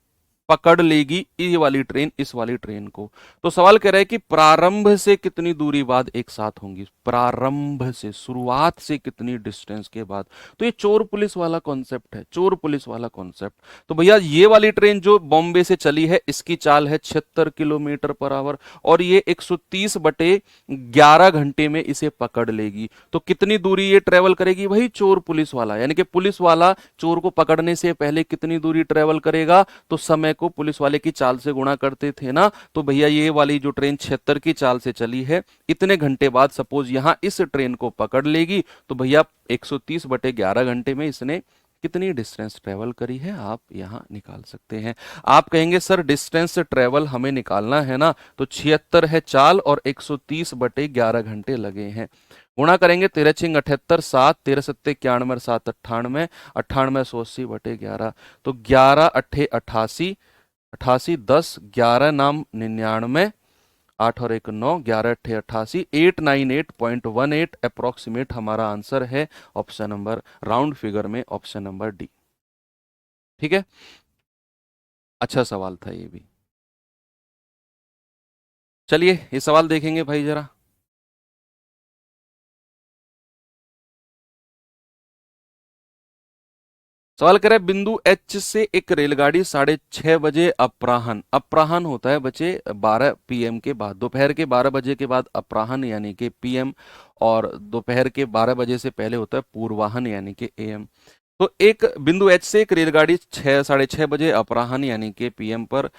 पकड़ लेगी ये वाली ट्रेन इस वाली ट्रेन को। तो सवाल कह रहा है कि प्रारंभ से कितनी दूरी बाद एक साथ होंगी, प्रारंभ से, शुरुआत से कितनी डिस्टेंस के बाद। तो ये चोर पुलिस वाला कॉन्सेप्ट है, चोर पुलिस वाला कॉन्सेप्ट। तो भैया ये वाली ट्रेन जो बॉम्बे से चली है इसकी चाल है 76 किलोमीटर पर आवर और ये 130/11 घंटे में इसे पकड़ लेगी। तो कितनी दूरी ये ट्रेवल करेगी, वही चोर पुलिस वाला, यानी कि पुलिस वाला चोर को पकड़ने से पहले कितनी दूरी ट्रेवल करेगा, तो समय को पुलिस वाले की चाल से गुणा करते थे ना। तो भैया ये वाली जो ट्रेन 76 की चाल से चली है, इतने घंटे बाद सपोज यहां इस ट्रेन को पकड़ लेगी, तो भैया 130/11 घंटे में इसने कितनी डिस्टेंस ट्रेवल करी है, आप यहां निकाल सकते हैं। आप कहेंगे सर डिस्टेंस ट्रेवल हमें निकालना है ना, तो 76 है चाल और 130/11 घंटे लगे हैं। गुणा करेंगे, 13 छिंग 78, 7 13 सत्ते 91 और 7 98, 98 180/11। तो 11 अट्ठे 88, 88 10 11 नाम 99, 8 और 1 9, 11 अट्ठे 88, 898.18 अप्रोक्सीमेट हमारा आंसर है ऑप्शन नंबर, राउंड फिगर में ऑप्शन नंबर डी। ठीक है, अच्छा सवाल था ये भी। चलिए ये सवाल देखेंगे भाई जरा। सवाल कर रहा है बिंदु एच से एक रेलगाड़ी 6:30 बजे अपराहन, अपराहन होता है बच्चे 12 पीएम के बाद, दोपहर के 12 बजे के बाद अपराहन यानी कि पीएम, और दोपहर के 12 बजे से पहले होता है पूर्वाहन यानी कि एएम। तो एक बिंदु एच से एक रेलगाड़ी 6:30 बजे अपराहन यानी कि पीएम पर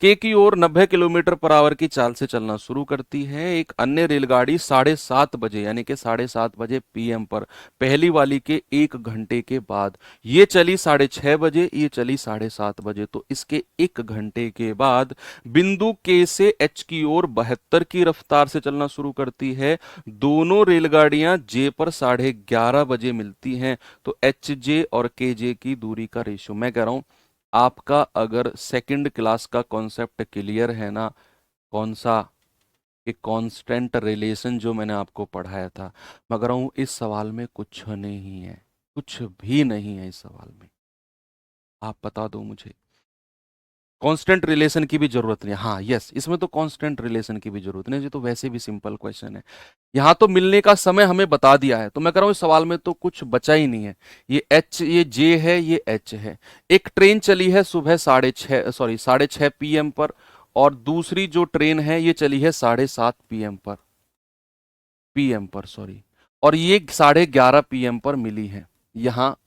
के की ओर 90 किलोमीटर पर आवर की चाल से चलना शुरू करती है। एक अन्य रेलगाड़ी 7:30 बजे यानी कि 7:30 बजे पीएम पर पहली वाली के 1 घंटे के बाद, ये चली 6:30 बजे, ये चली 7:30 बजे, तो इसके 1 घंटे के बाद बिंदु के से एच की ओर 72 की रफ्तार से चलना शुरू करती है। दोनों रेलगाड़ियां जे पर 11:30 बजे मिलती हैं। तो एच जे और के जे की दूरी का रेशियो, मैं कह रहा हूं आपका अगर सेकंड क्लास का कॉन्सेप्ट क्लियर है ना, कौन सा, कि कांस्टेंट रिलेशन जो मैंने आपको पढ़ाया था, मगर हूं इस सवाल में कुछ नहीं है, कुछ भी नहीं है इस सवाल में। आप बता दो मुझे, कांस्टेंट रिलेशन की भी जरूरत नहीं। हाँ यस, इसमें तो कांस्टेंट रिलेशन की भी जरूरत नहीं, ये तो वैसे भी सिंपल क्वेश्चन है। यहाँ तो मिलने का समय हमें बता दिया है, तो मैं कह रहा हूँ इस सवाल में तो कुछ बचा ही नहीं है। ये एच, ये जे है, ये एच है। एक ट्रेन चली है सुबह 6:30, सॉरी 6:30 पीएम पर, और दूसरी जो ट्रेन है ये चली है 7:30 पीएम पर, पीएम पर सॉरी, और ये 11:30 पीएम पर मिली है, यहाँ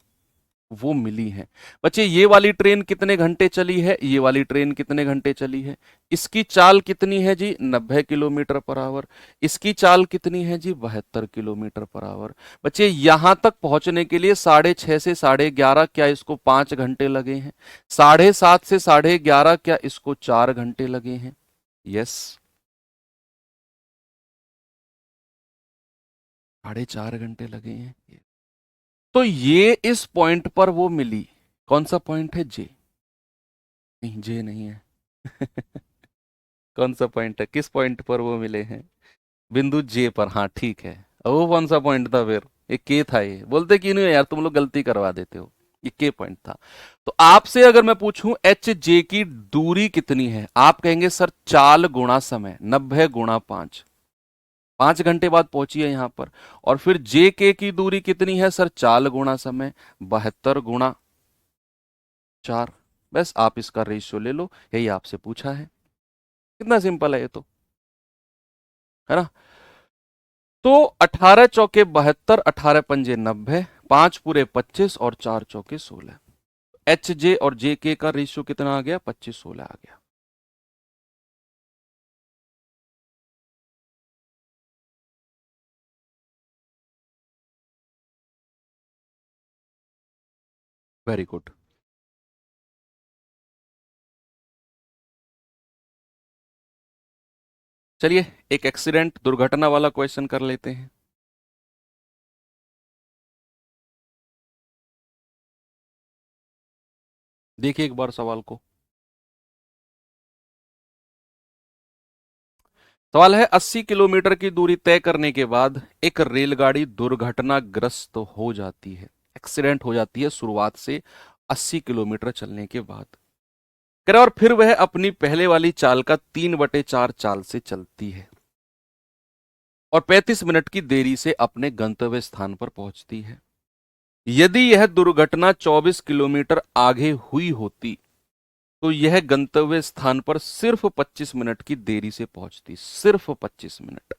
वो मिली है। बच्चे ये वाली ट्रेन कितने घंटे चली है, ये वाली ट्रेन कितने घंटे चली है, इसकी चाल कितनी है जी 90 किलोमीटर पर आवर, इसकी चाल कितनी है जी 72 किलोमीटर पर आवर। बच्चे यहां तक पहुंचने के लिए 6:30 से 11:30 क्या इसको 5 घंटे लगे हैं, 7:30 से 11:30 क्या इसको 4 घंटे लगे हैं। यस, 4.5 घंटे लगे हैं। तो ये इस पॉइंट पर वो मिली, कौन सा पॉइंट है, जे, नहीं जे नहीं है कौन सा पॉइंट है, किस पॉइंट पर वो मिले हैं? बिंदु जे पर, हाँ ठीक है। अब वो कौन सा पॉइंट था फिर? ये के था। ये बोलते क्यों नहीं हो यार, तुम लोग गलती करवा देते हो। ये के पॉइंट था। तो आपसे अगर मैं पूछूं एच जे की दूरी कितनी है, आप कहेंगे सर चाल गुणा समय, 90 × 5, 5 घंटे बाद पहुंची है यहां पर। और फिर जे के की दूरी कितनी है सर, चाल गुणा समय, 72 × 4। बस आप इसका रेशियो ले लो, यही आपसे पूछा है। कितना सिंपल है ये तो, है ना? तो 18 × 4 = 72, 18 × 5 = 90, 5 पूरे 25 और 4 × 4 = 16। एच जे और जे के का रेशियो कितना आ गया, 25-16 आ गया। Very good. चलिए एक एक्सीडेंट दुर्घटना वाला क्वेश्चन कर लेते हैं। देखिए एक बार सवाल को। सवाल है 80 किलोमीटर की दूरी तय करने के बाद एक रेलगाड़ी दुर्घटनाग्रस्त हो जाती है, एक्सीडेंट हो जाती है शुरुआत से 80 किलोमीटर चलने के बाद। कह रहा और फिर वह अपनी पहले वाली चाल का 3/4 चाल से चलती है और 35 मिनट की देरी से अपने गंतव्य स्थान पर पहुंचती है। यदि यह दुर्घटना 24 किलोमीटर आगे हुई होती तो यह गंतव्य स्थान पर सिर्फ 25 मिनट की देरी से पहुंचती, सिर्फ 25 मिनट।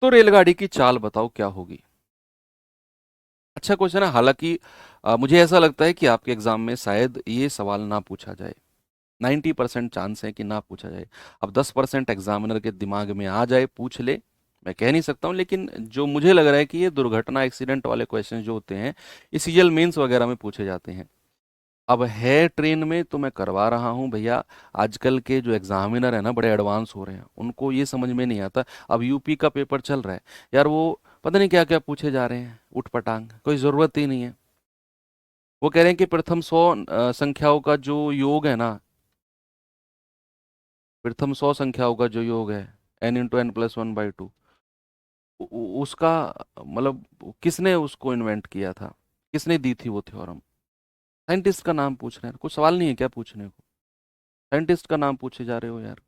तो रेलगाड़ी की चाल बताओ क्या होगी? अच्छा क्वेश्चन है, हालांकि मुझे ऐसा लगता है कि आपके एग्जाम में शायद ये सवाल ना पूछा जाए। 90% चांस है कि ना पूछा जाए। अब 10% एग्जामिनर के दिमाग में आ जाए, पूछ ले, मैं कह नहीं सकता हूं, लेकिन जो मुझे लग रहा है कि ये दुर्घटना एक्सीडेंट वाले क्वेश्चन जो होते हैं ये सीजीएल मेंस वगैरह में पूछे जाते हैं। अब है ट्रेन में तो मैं करवा रहा हूँ भैया। आजकल के जो एग्जामिनर है ना बड़े एडवांस हो रहे हैं, उनको ये समझ में नहीं आता। अब यूपी का पेपर चल रहा है यार, वो पता नहीं क्या क्या पूछे जा रहे हैं, उठपटांग, कोई जरूरत ही नहीं है। वो कह रहे हैं कि प्रथम 100 संख्याओं का जो योग है ना, प्रथम 100 संख्याओं का जो योग है, n × n+1/2, उसका मतलब किसने उसको इन्वेंट किया था, किसने दी थी वो थ्योरम? साइंटिस्ट का नाम पूछ रहे हैं, कुछ सवाल नहीं है क्या पूछने को? साइंटिस्ट का नाम पूछे जा रहे हो यार।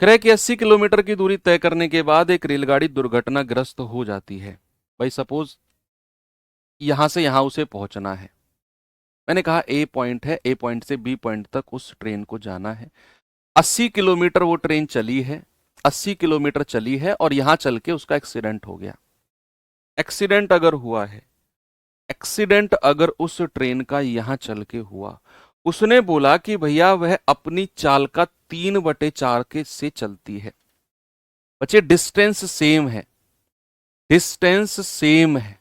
क्रय की 80 किलोमीटर की दूरी तय करने के बाद एक रेलगाड़ी दुर्घटनाग्रस्त हो जाती है। भाई सपोज यहां से यहां उसे पहुंचना है। मैंने कहा ए पॉइंट है, ए पॉइंट से बी पॉइंट तक उस ट्रेन को जाना है। 80 किलोमीटर वो ट्रेन चली है, 80 किलोमीटर चली है और यहां चल के उसका एक्सीडेंट हो गया। एक्सीडेंट अगर हुआ है, एक्सीडेंट अगर उस ट्रेन का यहां चल के हुआ, उसने बोला कि भैया वह अपनी चाल का 3/4 के से चलती है। बच्चे डिस्टेंस सेम है, डिस्टेंस सेम है।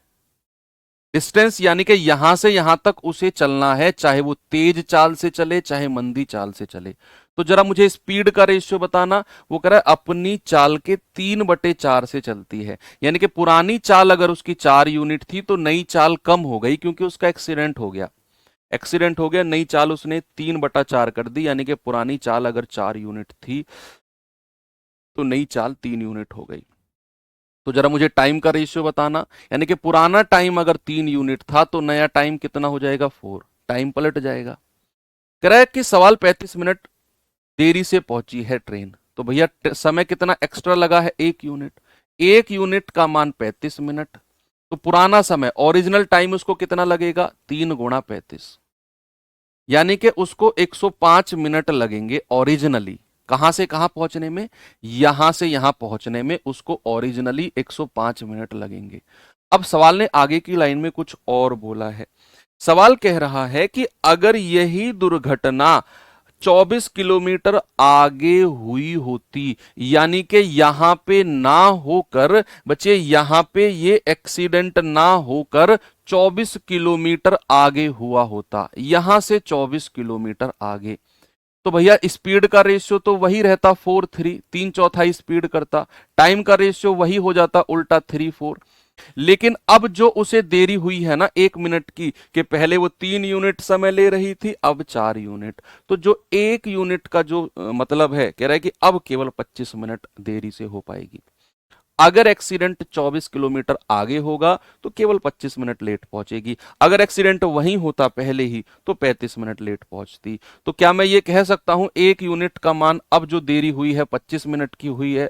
डिस्टेंस यानी कि यहां से यहां तक उसे चलना है, चाहे वो तेज चाल से चले चाहे मंदी चाल से चले। तो जरा मुझे स्पीड का रेशियो बताना। वो कह रहा है अपनी चाल के 3/4 से चलती है, यानी कि पुरानी चाल अगर उसकी 4 यूनिट थी तो नई चाल कम हो गई क्योंकि उसका एक्सीडेंट हो गया। एक्सीडेंट हो गया, नई चाल उसने 3/4 कर दी, यानी कि पुरानी चाल अगर 4 यूनिट थी तो नई चाल 3 यूनिट हो गई। तो जरा मुझे टाइम का रेशियो बताना, यानी कि पुराना टाइम अगर 3 यूनिट था तो नया टाइम कितना हो जाएगा, 4। टाइम पलट जाएगा। कह रहा है कि सवाल 35 मिनट देरी से पहुंची है ट्रेन, तो भैया समय कितना एक्स्ट्रा लगा है, 1 यूनिट। 1 यूनिट का मान 35 मिनट, तो पुराना समय ओरिजिनल टाइम उसको कितना लगेगा, 3 × 35, यानी कि उसको 105 मिनट लगेंगे ओरिजिनली। कहां से कहां पहुंचने में, यहां से यहां पहुंचने में उसको ओरिजिनली 105 मिनट लगेंगे। अब सवाल ने आगे की लाइन में कुछ और बोला है। सवाल कह रहा है कि अगर यही दुर्घटना 24 किलोमीटर आगे हुई होती, यानी कि यहां पे ना होकर, बच्चे यहां पे ये एक्सीडेंट ना होकर 24 किलोमीटर आगे हुआ होता, यहां से 24 किलोमीटर आगे, तो भैया स्पीड का रेशियो तो वही रहता 4:3, 3/4 स्पीड करता। टाइम का रेशियो वही हो जाता उल्टा 3/4। लेकिन अब जो उसे देरी हुई है ना 1 मिनट की, कि पहले वो 3 यूनिट समय ले रही थी, अब 4 यूनिट, तो जो 1 यूनिट का जो मतलब है, कह रहा है कि अब केवल 25 मिनट देरी से हो पाएगी। अगर एक्सीडेंट 24 किलोमीटर आगे होगा तो केवल 25 मिनट लेट पहुंचेगी। अगर एक्सीडेंट वहीं होता पहले ही तो 35 मिनट लेट पहुंचती। तो क्या मैं ये कह सकता हूं 1 यूनिट का मान अब जो देरी हुई है 25 मिनट की हुई है,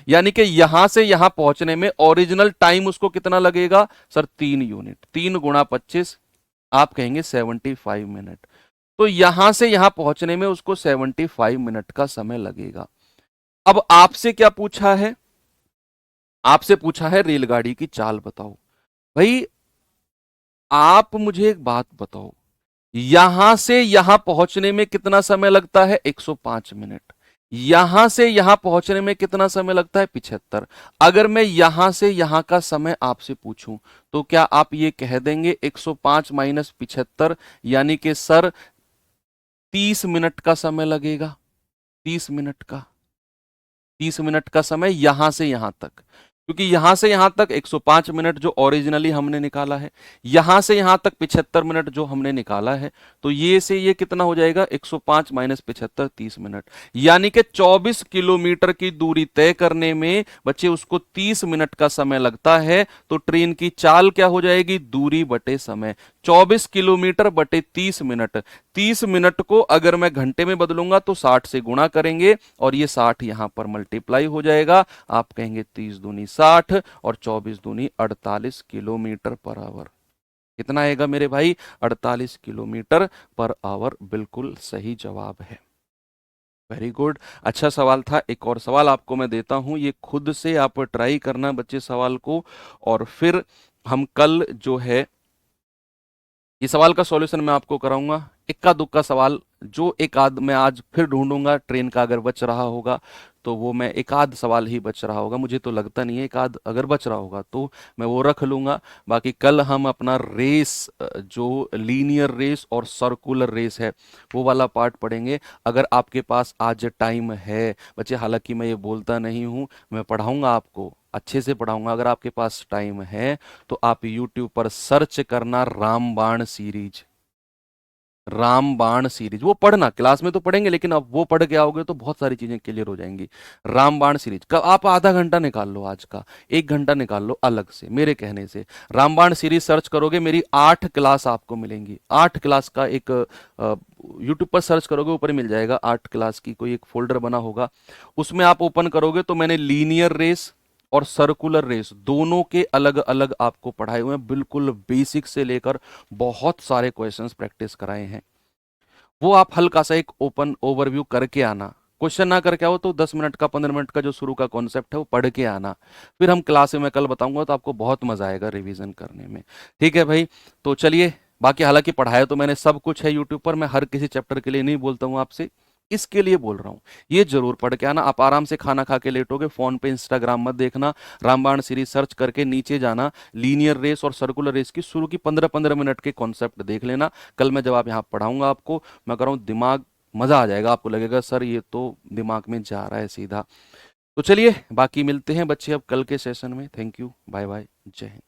यानी कि यहां से यहां पहुंचने में ओरिजिनल टाइम उसको कितना लगेगा सर? 3 यूनिट। 3 गुणा 25, आप कहेंगे 75 मिनट। तो यहां से यहां पहुंचने में उसको 75 मिनट का समय लगेगा। अब आपसे क्या पूछा है? आपसे पूछा है रेलगाड़ी की चाल बताओ। भाई आप मुझे एक बात बताओ, यहां से यहां पहुंचने में कितना समय लगता है? 105 मिनट। यहां से यहां पहुंचने में कितना समय लगता है? 75। अगर मैं यहां से यहां का समय आपसे पूछूं तो क्या आप ये कह देंगे 105 माइनस 75, यानी कि सर 30 मिनट का समय लगेगा? 30 मिनट का, 30 मिनट का समय यहां से यहां तक, क्योंकि यहां से यहां तक 105 मिनट जो ओरिजिनली हमने निकाला है, यहां से यहां तक 75 मिनट जो हमने निकाला है, तो ये से ये कितना हो जाएगा? 105 माइनस 75, 30 मिनट। यानी कि 24 किलोमीटर की दूरी तय करने में बच्चे उसको 30 मिनट का समय लगता है। तो ट्रेन की चाल क्या हो जाएगी? दूरी बटे समय। 24 किलोमीटर बटे 30 मिनट। 30 मिनट को अगर मैं घंटे में बदलूंगा तो 60 से गुणा करेंगे और ये 60 यहां पर मल्टीप्लाई हो जाएगा। आप कहेंगे 30 दूनी 60 और 24 दूनी 48 किलोमीटर पर आवर। कितना आएगा मेरे भाई? 48 किलोमीटर पर आवर। बिल्कुल सही जवाब है। वेरी गुड, अच्छा सवाल था। एक और सवाल आपको मैं देता हूं, ये खुद से आप ट्राई करना बच्चे सवाल को, और फिर हम कल जो है ये सवाल का सॉल्यूशन मैं आपको कराऊंगा। इक्का दुक्का सवाल जो एक आध मैं आज फिर ढूंढूंगा, ट्रेन का अगर बच रहा होगा तो वो मैं, एक आध सवाल ही बच रहा होगा, मुझे तो लगता नहीं है, एक आध अगर बच रहा होगा तो मैं वो रख लूंगा। बाकी कल हम अपना रेस, जो लीनियर रेस और सर्कुलर रेस है, वो वाला पार्ट पढ़ेंगे। अगर आपके पास आज टाइम है बच्चे, हालांकि मैं ये बोलता नहीं हूं, मैं पढ़ाऊंगा आपको, अच्छे से पढ़ाऊंगा। अगर आपके पास टाइम है तो आप YouTube पर सर्च करना रामबाण सीरीज। रामबाण सीरीज वो पढ़ना, क्लास में तो पढ़ेंगे लेकिन अब वो पढ़ के आओगे तो बहुत सारी चीजें क्लियर हो जाएंगी। रामबाण सीरीज का आप आधा घंटा निकाल लो, आज का 1 घंटा निकाल लो अलग से मेरे कहने से। रामबाण सीरीज सर्च करोगे, मेरी 8 क्लास आपको मिलेंगी। 8 क्लास का एक यूट्यूब पर सर्च करोगे, ऊपर ही मिल जाएगा, 8 क्लास की कोई एक फोल्डर बना होगा, उसमें आप ओपन करोगे तो मैंने लीनियर रेस और सर्कुलर रेस दोनों के अलग अलग आपको पढ़ाए हुए हैं, बिल्कुल बेसिक से लेकर बहुत सारे क्वेश्चंस प्रैक्टिस कराए हैं। वो आप हल्का सा एक ओपन ओवरव्यू करके आना। क्वेश्चन ना करके आओ तो 10 मिनट का 15 मिनट का जो शुरू का कॉन्सेप्ट है वो पढ़ के आना। फिर हम क्लास में मैं कल बताऊंगा तो आपको बहुत मजा आएगा रिवीजन करने में। ठीक है भाई, तो चलिए, बाकी हालांकि पढ़ाया तो मैंने सब कुछ है यूट्यूब पर, मैं हर किसी चैप्टर के लिए नहीं बोलता हूँ आपसे, इसके लिए बोल रहा हूँ। ये जरूर पढ़ के आना। आप आराम से खाना खा के लेटोगे, फोन पे इंस्टाग्राम मत देखना, रामबाण सीरीज सर्च करके नीचे जाना, लीनियर रेस और सर्कुलर रेस की शुरू की 15-15 मिनट के कॉन्सेप्ट देख लेना। कल मैं जब आप यहाँ पढ़ाऊंगा आपको, मैं कर रहा हूँ दिमाग, मजा आ जाएगा, आपको लगेगा सर ये तो दिमाग में जा रहा है सीधा। तो चलिए बाकी मिलते हैं बच्चे अब कल के सेशन में। थैंक यू, बाय बाय, जय हिंद।